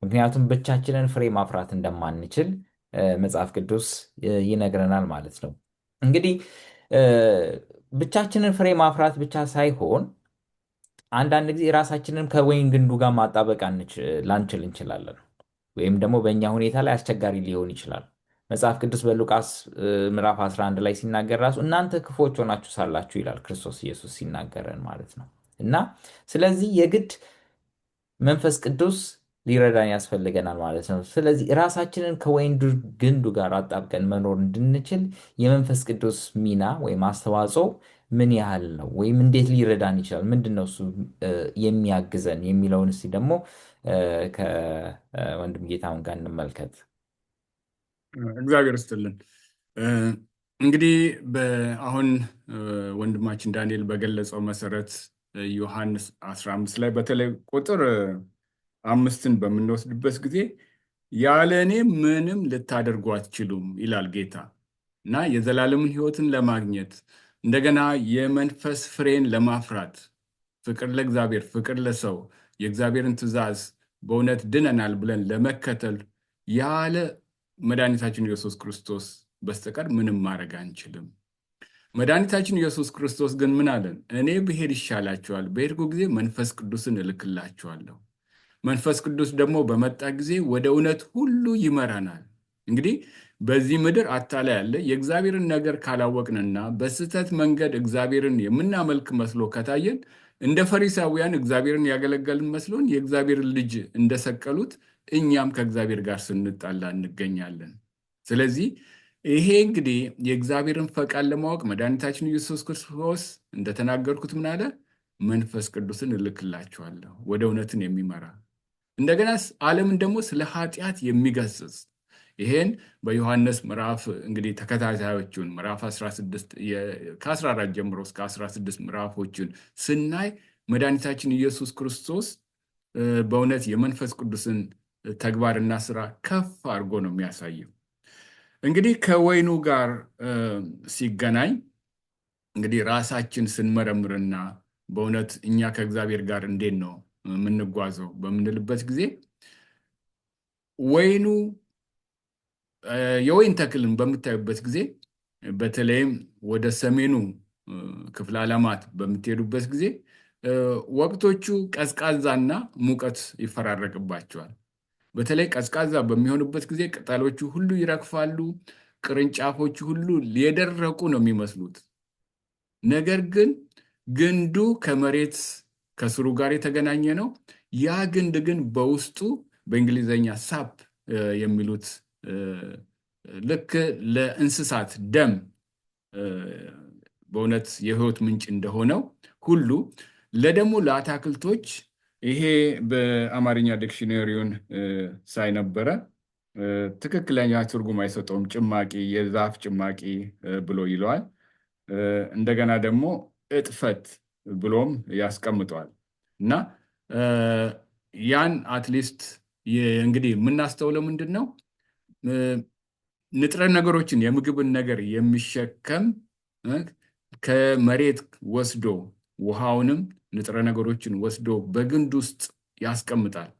ምክንያቱም ብቻችንን ፍሬ ማፍራት እንደማንችል መጽሐፍ ቅዱስ ይነግረናል ማለት ነው። እንግዲህ ብቻችንን ፍሬ ማፍራት ብቻ ሳይሆን አንዳንድ ጊዜ ራሳችንን ከወይን ግንዱ ጋር ማጣበቅ ላንችል እንችላለን፣ ወይም ደግሞ በእኛ ሁኔታ ላይ አስቸጋሪ ሊሆን ይችላል። መጽሐፍ ቅዱስ በሉቃስ ምዕራፍ 11 ላይ ሲናገር ራሱ እናንተ ክፉዎች ሆናችሁ ሳላችሁ ይላል ክርስቶስ ኢየሱስ ሲናገረን ማለት ነው። እና ስለዚህ የግድ መንፈስ ቅዱስ ሊረዳን ያስፈልገናል ማለት ነው። ስለዚህ ራሳችንን ከወይን ግንዱ ጋር አጣብቀን መኖር እንድንችል የመንፈስ ቅዱስ ሚና ወይም አስተዋጽኦ ምን ያህል ነው? ወይም እንዴት ሊረዳን ይችላል? ምንድን ነው እሱ የሚያግዘን የሚለውን እስቲ ደግሞ ከወንድም ጌታሁን ጋር እንመልከት።
እግዚአብሔር ይስጥልን። እንግዲህ አሁን ወንድማችን ዳንኤል በገለጸው መሰረት ዮሐንስ 15 ላይ በተለይ ቁጥር 5ን በምንወስድበት ጊዜ ያለ እኔ ምንም ልታደርጉ አትችሉም ይላል ጌታ እና የዘላለምን ሕይወትን ለማግኘት እንደገና የመንፈስ ፍሬን ለማፍራት ፍቅር ለእግዚአብሔር፣ ፍቅር ለሰው፣ የእግዚአብሔርን ትእዛዝ በእውነት ድነናል ብለን ለመከተል ያለ መድኃኒታችን ኢየሱስ ክርስቶስ በስተቀር ምንም ማድረግ አንችልም። መድኃኒታችን ኢየሱስ ክርስቶስ ግን ምን አለን? እኔ ብሄድ ይሻላችኋል፣ በሄድኩ ጊዜ መንፈስ ቅዱስን እልክላችኋለሁ። መንፈስ ቅዱስ ደግሞ በመጣ ጊዜ ወደ እውነት ሁሉ ይመራናል። እንግዲህ በዚህ ምድር አታላይ አለ። የእግዚአብሔርን ነገር ካላወቅንና በስህተት መንገድ እግዚአብሔርን የምናመልክ መስሎ ከታየን እንደ ፈሪሳውያን እግዚአብሔርን ያገለገልን መስሎን የእግዚአብሔርን ልጅ እንደሰቀሉት እኛም ከእግዚአብሔር ጋር ስንጣላ እንገኛለን። ስለዚህ ይሄ እንግዲህ የእግዚአብሔርን ፈቃድ ለማወቅ መድኃኒታችን ኢየሱስ ክርስቶስ እንደተናገርኩት ምን አለ? መንፈስ ቅዱስን እልክላችኋለሁ ወደ እውነትን የሚመራ እንደገና ዓለምን ደግሞ ስለ ኃጢአት የሚገስጽ። ይሄን በዮሐንስ ምዕራፍ እንግዲህ ተከታታዮቹን ምዕራፍ 16 ከ14 ጀምሮ እስከ 16 ምዕራፎችን ስናይ መድኃኒታችን ኢየሱስ ክርስቶስ በእውነት የመንፈስ ቅዱስን ተግባርና ስራ ከፍ አድርጎ ነው የሚያሳየው። እንግዲህ ከወይኑ ጋር ሲገናኝ እንግዲህ ራሳችን ስንመረምርና በእውነት እኛ ከእግዚአብሔር ጋር እንዴት ነው የምንጓዘው በምንልበት ጊዜ ወይኑ የወይን ተክልን በምታዩበት ጊዜ በተለይም ወደ ሰሜኑ ክፍለ ዓለማት በምትሄዱበት ጊዜ ወቅቶቹ ቀዝቃዛና ሙቀት ይፈራረቅባቸዋል። በተለይ ቀዝቃዛ በሚሆኑበት ጊዜ ቅጠሎቹ ሁሉ ይረግፋሉ፣ ቅርንጫፎቹ ሁሉ የደረቁ ነው የሚመስሉት። ነገር ግን ግንዱ ከመሬት ከስሩ ጋር የተገናኘ ነው። ያ ግንድ ግን በውስጡ በእንግሊዝኛ ሳፕ የሚሉት ልክ ለእንስሳት ደም በእውነት የህይወት ምንጭ እንደሆነው ሁሉ ለደሞ ለአታክልቶች ይሄ በአማርኛ ዲክሽነሪውን ሳይነበረ ትክክለኛ ትርጉም አይሰጠውም። ጭማቂ፣ የዛፍ ጭማቂ ብሎ ይለዋል። እንደገና ደግሞ እጥፈት ብሎም ያስቀምጠዋል። እና ያን አትሊስት እንግዲህ የምናስተውለው ምንድን ነው? ንጥረ ነገሮችን የምግብን ነገር የሚሸከም ከመሬት ወስዶ ውሃውንም ንጥረ ነገሮችን ወስዶ በግንድ ውስጥ ያስቀምጣል።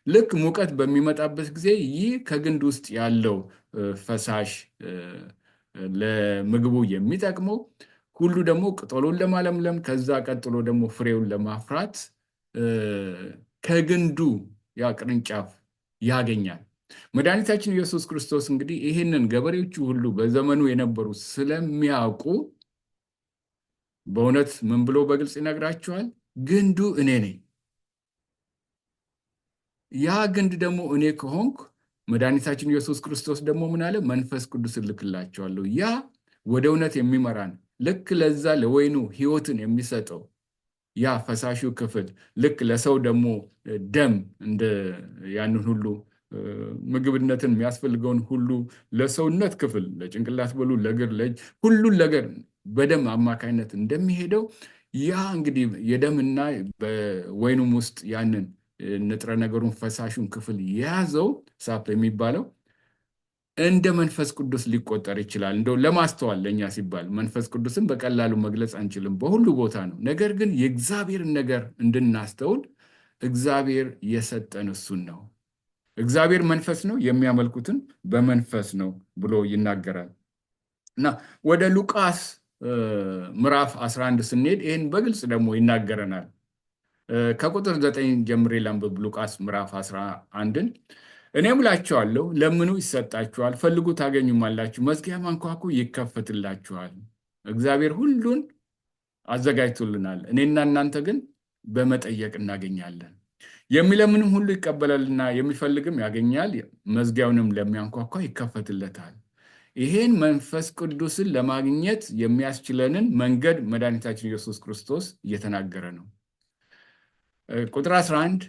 ልክ ሙቀት በሚመጣበት ጊዜ ይህ ከግንድ ውስጥ ያለው ፈሳሽ ለምግቡ የሚጠቅመው ሁሉ ደግሞ ቅጠሉን ለማለምለም ከዛ ቀጥሎ ደግሞ ፍሬውን ለማፍራት ከግንዱ ያ ቅርንጫፍ ያገኛል። መድኃኒታችን ኢየሱስ ክርስቶስ እንግዲህ ይህንን ገበሬዎቹ ሁሉ በዘመኑ የነበሩ ስለሚያውቁ በእውነት ምን ብሎ በግልጽ ይነግራቸዋል? ግንዱ እኔ ነኝ። ያ ግንድ ደግሞ እኔ ከሆንኩ መድኃኒታችን ኢየሱስ ክርስቶስ ደግሞ ምን አለ? መንፈስ ቅዱስ እልክላቸዋለሁ። ያ ወደ እውነት የሚመራን ልክ ለዛ ለወይኑ ሕይወትን የሚሰጠው ያ ፈሳሹ ክፍል ልክ ለሰው ደግሞ ደም እንደ ያንን ሁሉ ምግብነትን የሚያስፈልገውን ሁሉ ለሰውነት ክፍል ለጭንቅላት በሉ ለእግር ለእጅ ሁሉን ነገር በደም አማካኝነት እንደሚሄደው ያ እንግዲህ የደምና በወይኑም ውስጥ ያንን ንጥረ ነገሩን ፈሳሹን ክፍል የያዘው ሳፕ የሚባለው እንደ መንፈስ ቅዱስ ሊቆጠር ይችላል። እንደው ለማስተዋል ለእኛ ሲባል መንፈስ ቅዱስን በቀላሉ መግለጽ አንችልም፣ በሁሉ ቦታ ነው። ነገር ግን የእግዚአብሔርን ነገር እንድናስተውል እግዚአብሔር የሰጠን እሱን ነው። እግዚአብሔር መንፈስ ነው፣ የሚያመልኩትን በመንፈስ ነው ብሎ ይናገራል። እና ወደ ሉቃስ ምዕራፍ 11 ስንሄድ ይህን በግልጽ ደግሞ ይናገረናል። ከቁጥር 9 ጀምሬ ላንብብ። ሉቃስ ምዕራፍ 11ን እኔም እላችኋለሁ ለምኑ ይሰጣችኋል፣ ፈልጉ ታገኙማላችሁ፣ መዝጊያ አንኳኩ ይከፈትላችኋል። እግዚአብሔር ሁሉን አዘጋጅቶልናል። እኔና እናንተ ግን በመጠየቅ እናገኛለን። የሚለምንም ሁሉ ይቀበላልና የሚፈልግም ያገኛል፣ መዝጊያውንም ለሚያንኳኳ ይከፈትለታል። ይሄን መንፈስ ቅዱስን ለማግኘት የሚያስችለንን መንገድ መድኃኒታችን ኢየሱስ ክርስቶስ እየተናገረ ነው። ቁጥር 11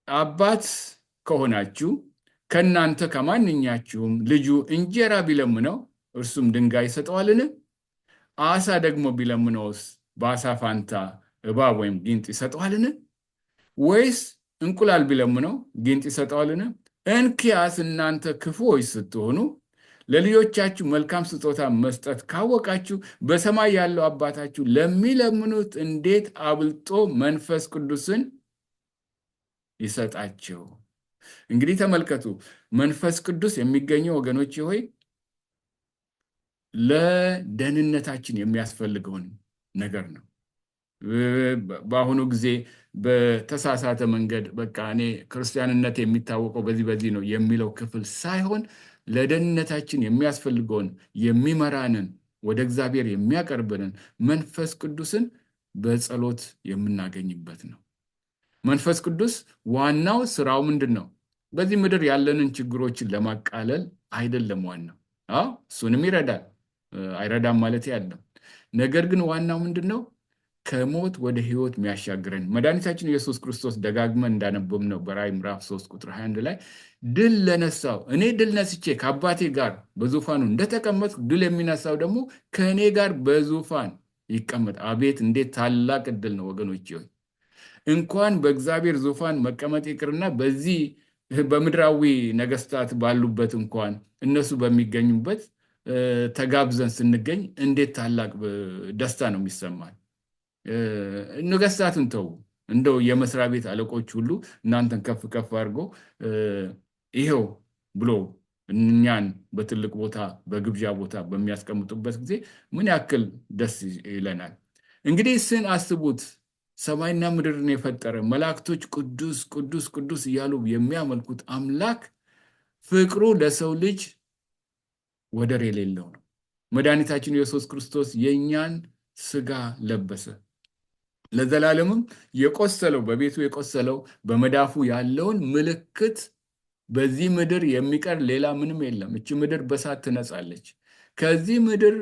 አባት ከሆናችሁ ከእናንተ ከማንኛችሁም ልጁ እንጀራ ቢለምነው እርሱም ድንጋይ ይሰጠዋልን? አሳ ደግሞ ቢለምነውስ በአሳ ፋንታ እባብ ወይም ጊንጥ ይሰጠዋልን? ወይስ እንቁላል ቢለምነው ጊንጥ ይሰጠዋልን? እንኪያስ እናንተ ክፉዎች ስትሆኑ ለልጆቻችሁ መልካም ስጦታ መስጠት ካወቃችሁ በሰማይ ያለው አባታችሁ ለሚለምኑት እንዴት አብልጦ መንፈስ ቅዱስን ይሰጣቸው። እንግዲህ ተመልከቱ፣ መንፈስ ቅዱስ የሚገኘው ወገኖቼ ሆይ ለደህንነታችን የሚያስፈልገውን ነገር ነው። በአሁኑ ጊዜ በተሳሳተ መንገድ በቃ እኔ ክርስቲያንነት የሚታወቀው በዚህ ነው የሚለው ክፍል ሳይሆን ለደህንነታችን የሚያስፈልገውን የሚመራንን ወደ እግዚአብሔር የሚያቀርብንን መንፈስ ቅዱስን በጸሎት የምናገኝበት ነው። መንፈስ ቅዱስ ዋናው ስራው ምንድን ነው? በዚህ ምድር ያለንን ችግሮችን ለማቃለል አይደለም ዋናው። እሱንም ይረዳል፣ አይረዳም ማለት ያለው ነገር ግን ዋናው ምንድን ነው? ከሞት ወደ ህይወት የሚያሻግረን መድኃኒታችን ኢየሱስ ክርስቶስ ደጋግመን እንዳነበብነው በራዕይ ምዕራፍ 3 ቁጥር 21 ላይ ድል ለነሳው እኔ ድል ነስቼ ከአባቴ ጋር በዙፋኑ እንደተቀመጥኩ ድል የሚነሳው ደግሞ ከእኔ ጋር በዙፋን ይቀመጥ። አቤት እንዴት ታላቅ ዕድል ነው ወገኖች! ሆይ እንኳን በእግዚአብሔር ዙፋን መቀመጥ ይቅርና በዚህ በምድራዊ ነገስታት ባሉበት እንኳን እነሱ በሚገኙበት ተጋብዘን ስንገኝ እንዴት ታላቅ ደስታ ነው የሚሰማል። ነገስታትን ተው፣ እንደው የመስሪያ ቤት አለቆች ሁሉ እናንተን ከፍ ከፍ አድርጎ ይሄው ብሎ እኛን በትልቅ ቦታ በግብዣ ቦታ በሚያስቀምጡበት ጊዜ ምን ያክል ደስ ይለናል። እንግዲህ ስን አስቡት፣ ሰማይና ምድርን የፈጠረ መላእክቶች ቅዱስ ቅዱስ ቅዱስ እያሉ የሚያመልኩት አምላክ ፍቅሩ ለሰው ልጅ ወደር የሌለው ነው። መድኃኒታችን ኢየሱስ ክርስቶስ የእኛን ስጋ ለበሰ። ለዘላለምም የቆሰለው በቤቱ የቆሰለው በመዳፉ ያለውን ምልክት በዚህ ምድር የሚቀር ሌላ ምንም የለም። እቺ ምድር በሳት ትነጻለች። ከዚህ ምድር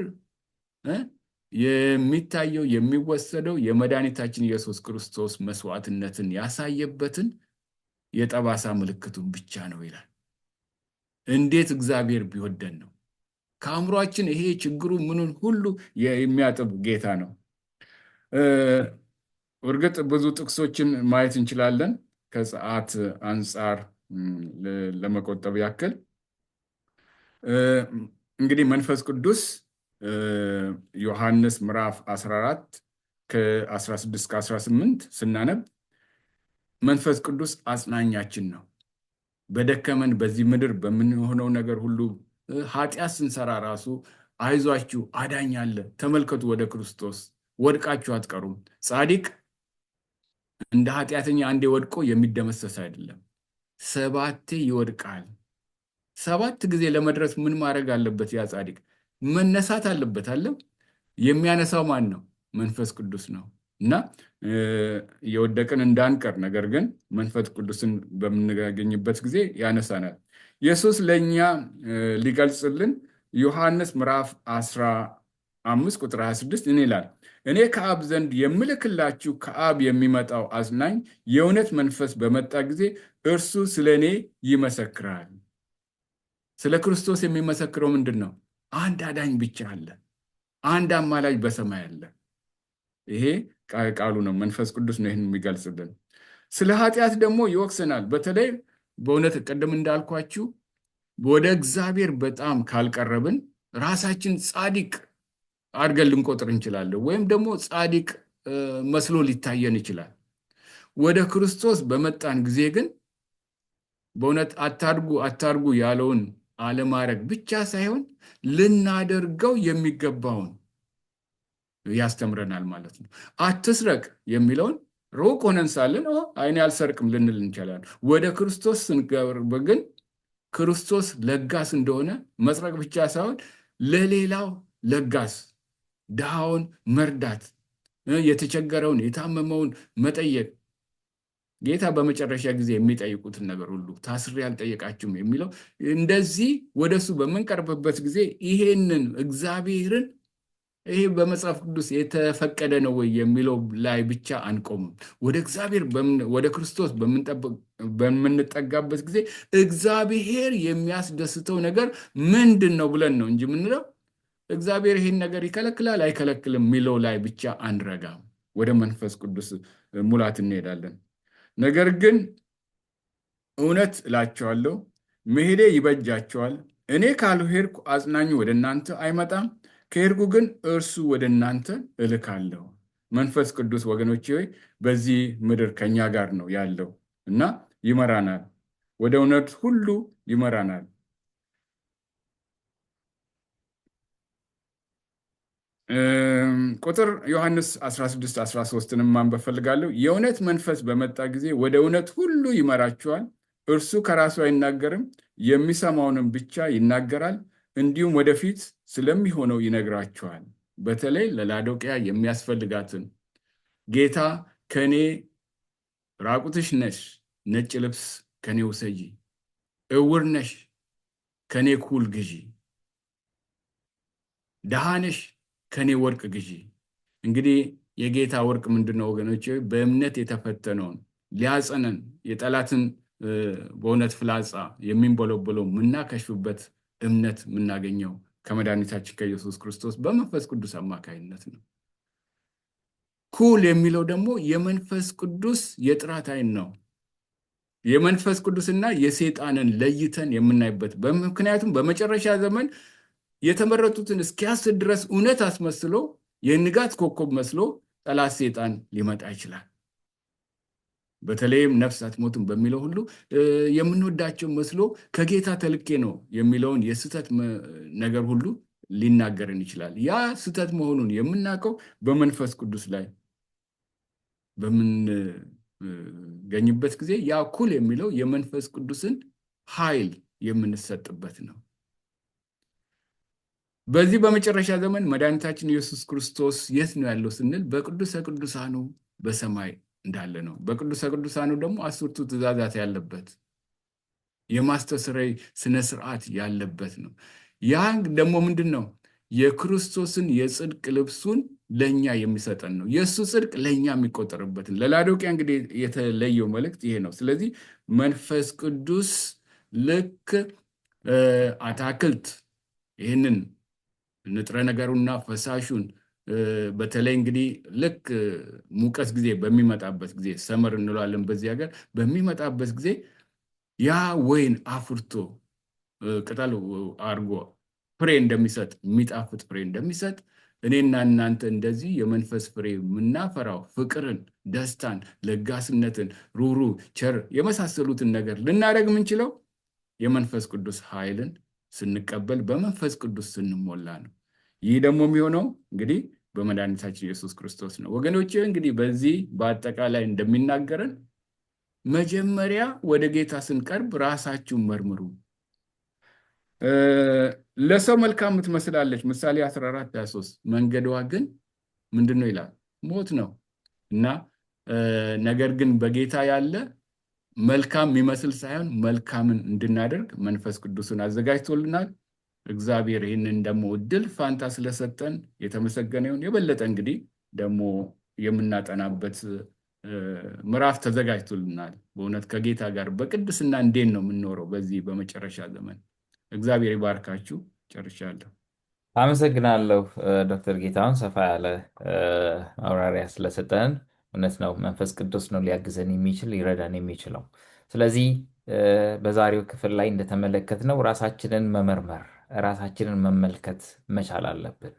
የሚታየው የሚወሰደው የመድኃኒታችን ኢየሱስ ክርስቶስ መስዋዕትነትን ያሳየበትን የጠባሳ ምልክቱን ብቻ ነው ይላል። እንዴት እግዚአብሔር ቢወደን ነው! ከአእምሯችን ይሄ ችግሩ ምኑን ሁሉ የሚያጥብ ጌታ ነው። እርግጥ ብዙ ጥቅሶችን ማየት እንችላለን። ከሰዓት አንጻር ለመቆጠብ ያክል እንግዲህ መንፈስ ቅዱስ ዮሐንስ ምዕራፍ 14 ከ16 እስከ 18 ስናነብ መንፈስ ቅዱስ አጽናኛችን ነው። በደከመን በዚህ ምድር በምንሆነው ነገር ሁሉ ኃጢአት ስንሰራ ራሱ አይዟችሁ አዳኝ አለ፣ ተመልከቱ ወደ ክርስቶስ፣ ወድቃችሁ አትቀሩም። ጻድቅ እንደ ኃጢአተኛ አንዴ ወድቆ የሚደመሰስ አይደለም፣ 7 ይወድቃል። 7 ጊዜ ለመድረስ ምን ማድረግ አለበት? ያ ጻድቅ መነሳት አለበት አለ። የሚያነሳው ማን ነው? መንፈስ ቅዱስ ነው። እና የወደቅን እንዳንቀር፣ ነገር ግን መንፈስ ቅዱስን በምናገኝበት ጊዜ ያነሳናል። ኢየሱስ ለእኛ ሊገልጽልን ዮሐንስ ምዕራፍ 15 ቁጥር 26 እኔ ይላል፣ እኔ ከአብ ዘንድ የምልክላችሁ ከአብ የሚመጣው አጽናኝ የእውነት መንፈስ በመጣ ጊዜ እርሱ ስለ እኔ ይመሰክራል። ስለ ክርስቶስ የሚመሰክረው ምንድን ነው? አንድ አዳኝ ብቻ አለ፣ አንድ አማላጅ በሰማይ አለ። ይሄ ቃሉ ነው። መንፈስ ቅዱስ ነው ይህን የሚገልጽልን። ስለ ኃጢአት ደግሞ ይወቅሰናል። በተለይ በእውነት ቅድም እንዳልኳችሁ ወደ እግዚአብሔር በጣም ካልቀረብን ራሳችን ጻድቅ አድርገን ልንቆጥር እንችላለን፣ ወይም ደግሞ ጻድቅ መስሎ ሊታየን ይችላል። ወደ ክርስቶስ በመጣን ጊዜ ግን በእውነት አታድጉ ያለውን አለማድረግ ብቻ ሳይሆን ልናደርገው የሚገባውን ያስተምረናል ማለት ነው። አትስረቅ የሚለውን ሩቅ ሆነን ሳለን እኔ አልሰርቅም ልንል እንችላለን። ወደ ክርስቶስ ስንቀርብ ግን ክርስቶስ ለጋስ እንደሆነ መስረቅ ብቻ ሳይሆን ለሌላው ለጋስ፣ ድሃውን መርዳት፣ የተቸገረውን የታመመውን መጠየቅ። ጌታ በመጨረሻ ጊዜ የሚጠይቁትን ነገር ሁሉ ታስሬ አልጠየቃችሁም የሚለው እንደዚህ ወደሱ በምንቀርብበት ጊዜ ይሄንን እግዚአብሔርን ይሄ በመጽሐፍ ቅዱስ የተፈቀደ ነው ወይ የሚለው ላይ ብቻ አንቆምም። ወደ እግዚአብሔር ወደ ክርስቶስ በምንጠጋበት ጊዜ እግዚአብሔር የሚያስደስተው ነገር ምንድን ነው ብለን ነው እንጂ የምንለው እግዚአብሔር ይሄን ነገር ይከለክላል አይከለክልም የሚለው ላይ ብቻ አንረጋም። ወደ መንፈስ ቅዱስ ሙላት እንሄዳለን። ነገር ግን እውነት እላቸዋለሁ መሄዴ ይበጃቸዋል። እኔ ካልሄድኩ አጽናኙ ወደ እናንተ አይመጣም፣ ከሄድኩ ግን እርሱ ወደ እናንተ እልካለሁ። መንፈስ ቅዱስ ወገኖቼ ሆይ በዚህ ምድር ከኛ ጋር ነው ያለው እና ይመራናል፣ ወደ እውነት ሁሉ ይመራናል። ቁጥር ዮሐንስ 16:13ንም ማንበብ ፈልጋለሁ። የእውነት መንፈስ በመጣ ጊዜ ወደ እውነት ሁሉ ይመራችኋል። እርሱ ከራሱ አይናገርም፣ የሚሰማውንም ብቻ ይናገራል፣ እንዲሁም ወደፊት ስለሚሆነው ይነግራችኋል። በተለይ ለላዶቅያ የሚያስፈልጋትን ጌታ ከኔ ራቁትሽ ነሽ፣ ነጭ ልብስ ከኔ ውሰጂ፣ እውር ነሽ፣ ከኔ ኩል ግዢ፣ ድሃ ነሽ፣ ከኔ ወርቅ ግዢ። እንግዲህ የጌታ ወርቅ ምንድነው ወገኖች? በእምነት የተፈተነውን ሊያጸነን የጠላትን በእውነት ፍላጻ የሚንበለበለው ምናከሽፍበት እምነት የምናገኘው ከመድኃኒታችን ከኢየሱስ ክርስቶስ በመንፈስ ቅዱስ አማካይነት ነው። ኩል የሚለው ደግሞ የመንፈስ ቅዱስ የጥራት ዓይን ነው። የመንፈስ ቅዱስና የሰይጣንን ለይተን የምናይበት፣ ምክንያቱም በመጨረሻ ዘመን የተመረጡትን እስኪያስት ድረስ እውነት አስመስሎ የንጋት ኮከብ መስሎ ጠላት ሰይጣን ሊመጣ ይችላል። በተለይም ነፍስ አትሞትም በሚለው ሁሉ የምንወዳቸው መስሎ ከጌታ ተልኬ ነው የሚለውን የስህተት ነገር ሁሉ ሊናገርን ይችላል። ያ ስህተት መሆኑን የምናውቀው በመንፈስ ቅዱስ ላይ በምንገኝበት ጊዜ ያ ኩል የሚለው የመንፈስ ቅዱስን ኃይል የምንሰጥበት ነው። በዚህ በመጨረሻ ዘመን መድኃኒታችን ኢየሱስ ክርስቶስ የት ነው ያለው ስንል በቅዱሰ ቅዱሳኑ በሰማይ እንዳለ ነው። በቅዱሰ ቅዱሳኑ ደግሞ 10ቱ ትእዛዛት ያለበት የማስተስረይ ስነ ስርዓት ያለበት ነው። ያ ደግሞ ምንድን ነው? የክርስቶስን የጽድቅ ልብሱን ለኛ የሚሰጠን ነው። የእሱ ጽድቅ ለኛ የሚቆጠርበትን። ለላዶቅያ እንግዲህ የተለየው መልእክት ይሄ ነው። ስለዚህ መንፈስ ቅዱስ ልክ አታክልት ይህንን ንጥረ ነገሩና ፈሳሹን በተለይ እንግዲህ ልክ ሙቀት ጊዜ በሚመጣበት ጊዜ ሰመር እንለዋለን በዚህ ሀገር በሚመጣበት ጊዜ ያ ወይን አፍርቶ ቅጠል አድርጎ ፍሬ እንደሚሰጥ የሚጣፍጥ ፍሬ እንደሚሰጥ እኔና እናንተ እንደዚህ የመንፈስ ፍሬ የምናፈራው ፍቅርን፣ ደስታን፣ ለጋስነትን፣ ሩሩ፣ ቸር የመሳሰሉትን ነገር ልናደርግ የምንችለው የመንፈስ ቅዱስ ኃይልን ስንቀበል በመንፈስ ቅዱስ ስንሞላ ነው። ይህ ደግሞ የሚሆነው እንግዲህ በመድኃኒታችን ኢየሱስ ክርስቶስ ነው። ወገኖቼ እንግዲህ በዚህ በአጠቃላይ እንደሚናገረን መጀመሪያ ወደ ጌታ ስንቀርብ ራሳችሁን መርምሩ። ለሰው መልካም ትመስላለች፣ ምሳሌ 14:23 መንገዷ ግን ምንድን ነው ይላል? ሞት ነው እና ነገር ግን በጌታ ያለ መልካም የሚመስል ሳይሆን መልካምን እንድናደርግ መንፈስ ቅዱስን አዘጋጅቶልናል። እግዚአብሔር ይህንን ደግሞ እድል ፋንታ ስለሰጠን የተመሰገነ ይሁን። የበለጠ እንግዲህ ደግሞ የምናጠናበት ምዕራፍ ተዘጋጅቶልናል። በእውነት ከጌታ ጋር በቅድስና እንዴት ነው የምንኖረው በዚህ በመጨረሻ ዘመን። እግዚአብሔር ይባርካችሁ። ጨርሻለሁ።
አመሰግናለሁ ዶክተር ጌታሁን ሰፋ ያለ ማብራሪያ ስለሰጠን። እውነት ነው፣ መንፈስ ቅዱስ ነው ሊያግዘን የሚችል ሊረዳን የሚችለው። ስለዚህ በዛሬው ክፍል ላይ እንደተመለከትነው ራሳችንን መመርመር፣ ራሳችንን መመልከት መቻል አለብን።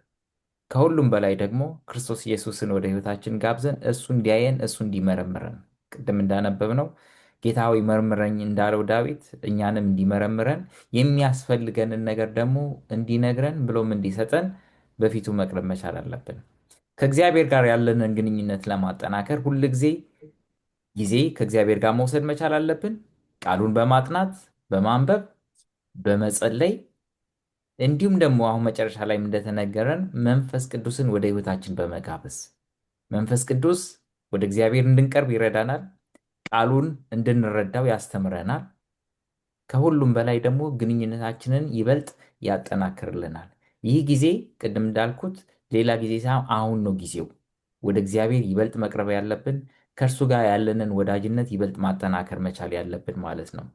ከሁሉም በላይ ደግሞ ክርስቶስ ኢየሱስን ወደ ሕይወታችን ጋብዘን እሱ እንዲያየን፣ እሱ እንዲመረምረን፣ ቅድም እንዳነበብነው ጌታ ሆይ መርምረኝ እንዳለው ዳዊት እኛንም እንዲመረምረን የሚያስፈልገንን ነገር ደግሞ እንዲነግረን ብሎም እንዲሰጠን በፊቱ መቅረብ መቻል አለብን። ከእግዚአብሔር ጋር ያለንን ግንኙነት ለማጠናከር ሁል ጊዜ ከእግዚአብሔር ጋር መውሰድ መቻል አለብን። ቃሉን በማጥናት በማንበብ በመጸለይ እንዲሁም ደግሞ አሁን መጨረሻ ላይ እንደተነገረን መንፈስ ቅዱስን ወደ ሕይወታችን በመጋበዝ መንፈስ ቅዱስ ወደ እግዚአብሔር እንድንቀርብ ይረዳናል። ቃሉን እንድንረዳው ያስተምረናል። ከሁሉም በላይ ደግሞ ግንኙነታችንን ይበልጥ ያጠናክርልናል። ይህ ጊዜ ቅድም እንዳልኩት ሌላ ጊዜ ሳይሆን አሁን ነው ጊዜው። ወደ እግዚአብሔር ይበልጥ መቅረብ ያለብን፣ ከእርሱ ጋር ያለንን ወዳጅነት ይበልጥ ማጠናከር መቻል ያለብን ማለት ነው።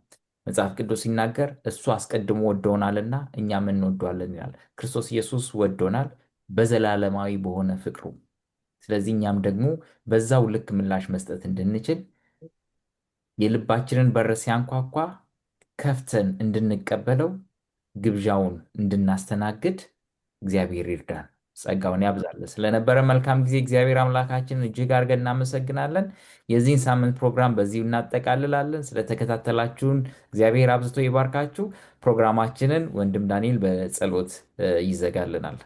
መጽሐፍ ቅዱስ ሲናገር እሱ አስቀድሞ ወዶናልና እኛም እንወደዋለን ይላል። ክርስቶስ ኢየሱስ ወዶናል በዘላለማዊ በሆነ ፍቅሩ። ስለዚህ እኛም ደግሞ በዛው ልክ ምላሽ መስጠት እንድንችል የልባችንን በር ሲያንኳኳ ከፍተን እንድንቀበለው፣ ግብዣውን እንድናስተናግድ እግዚአብሔር ይርዳን፣ ጸጋውን ያብዛልን። ስለነበረ መልካም ጊዜ እግዚአብሔር አምላካችንን እጅግ አድርገን እናመሰግናለን። የዚህን ሳምንት ፕሮግራም በዚሁ እናጠቃልላለን። ስለተከታተላችሁን እግዚአብሔር አብዝቶ ይባርካችሁ። ፕሮግራማችንን ወንድም ዳንኤል በጸሎት ይዘጋልናል።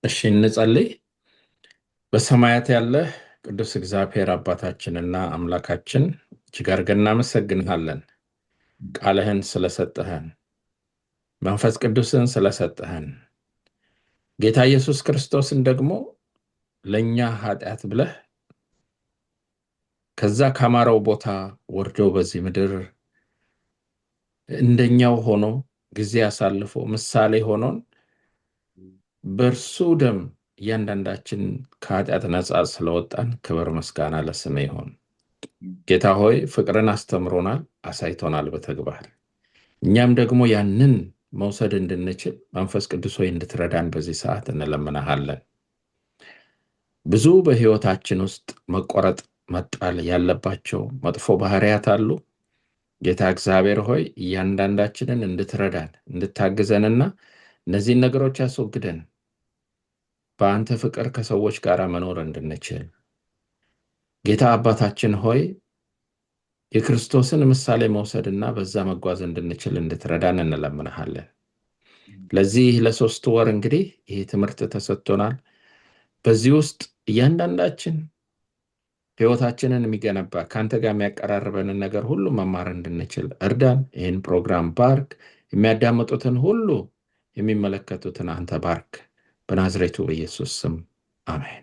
እሺ እንጸልይ። በሰማያት ያለህ ቅዱስ እግዚአብሔር አባታችንና አምላካችን እጅግ አድርገን እናመሰግንሃለን። ቃልህን ስለሰጠህን፣ መንፈስ ቅዱስን ስለሰጠህን፣ ጌታ ኢየሱስ ክርስቶስን ደግሞ ለእኛ ኃጢአት ብለህ ከዛ ካማረው ቦታ ወርዶ በዚህ ምድር እንደኛው ሆኖ ጊዜ አሳልፎ ምሳሌ ሆኖን በእርሱ ደም እያንዳንዳችን ከኃጢአት ነፃ ስለወጣን ክብር ምስጋና ለስም ይሆን። ጌታ ሆይ ፍቅርን አስተምሮናል፣ አሳይቶናል በተግባር። እኛም ደግሞ ያንን መውሰድ እንድንችል መንፈስ ቅዱስ ሆይ እንድትረዳን በዚህ ሰዓት እንለምናሃለን። ብዙ በሕይወታችን ውስጥ መቆረጥ መጣል ያለባቸው መጥፎ ባህሪያት አሉ። ጌታ እግዚአብሔር ሆይ እያንዳንዳችንን እንድትረዳን እንድታግዘንና እነዚህን ነገሮች ያስወግደን በአንተ ፍቅር ከሰዎች ጋር መኖር እንድንችል ጌታ አባታችን ሆይ የክርስቶስን ምሳሌ መውሰድና በዛ መጓዝ እንድንችል እንድትረዳን እንለምናሃለን። ለዚህ ለ3 ወር እንግዲህ ይህ ትምህርት ተሰጥቶናል። በዚህ ውስጥ እያንዳንዳችን ሕይወታችንን የሚገነባ ከአንተ ጋር የሚያቀራርበንን ነገር ሁሉ መማር እንድንችል እርዳን። ይህን ፕሮግራም ባርክ። የሚያዳምጡትን ሁሉ የሚመለከቱትን አንተ ባርክ። በናዝሬቱ በኢየሱስ ስም አሜን።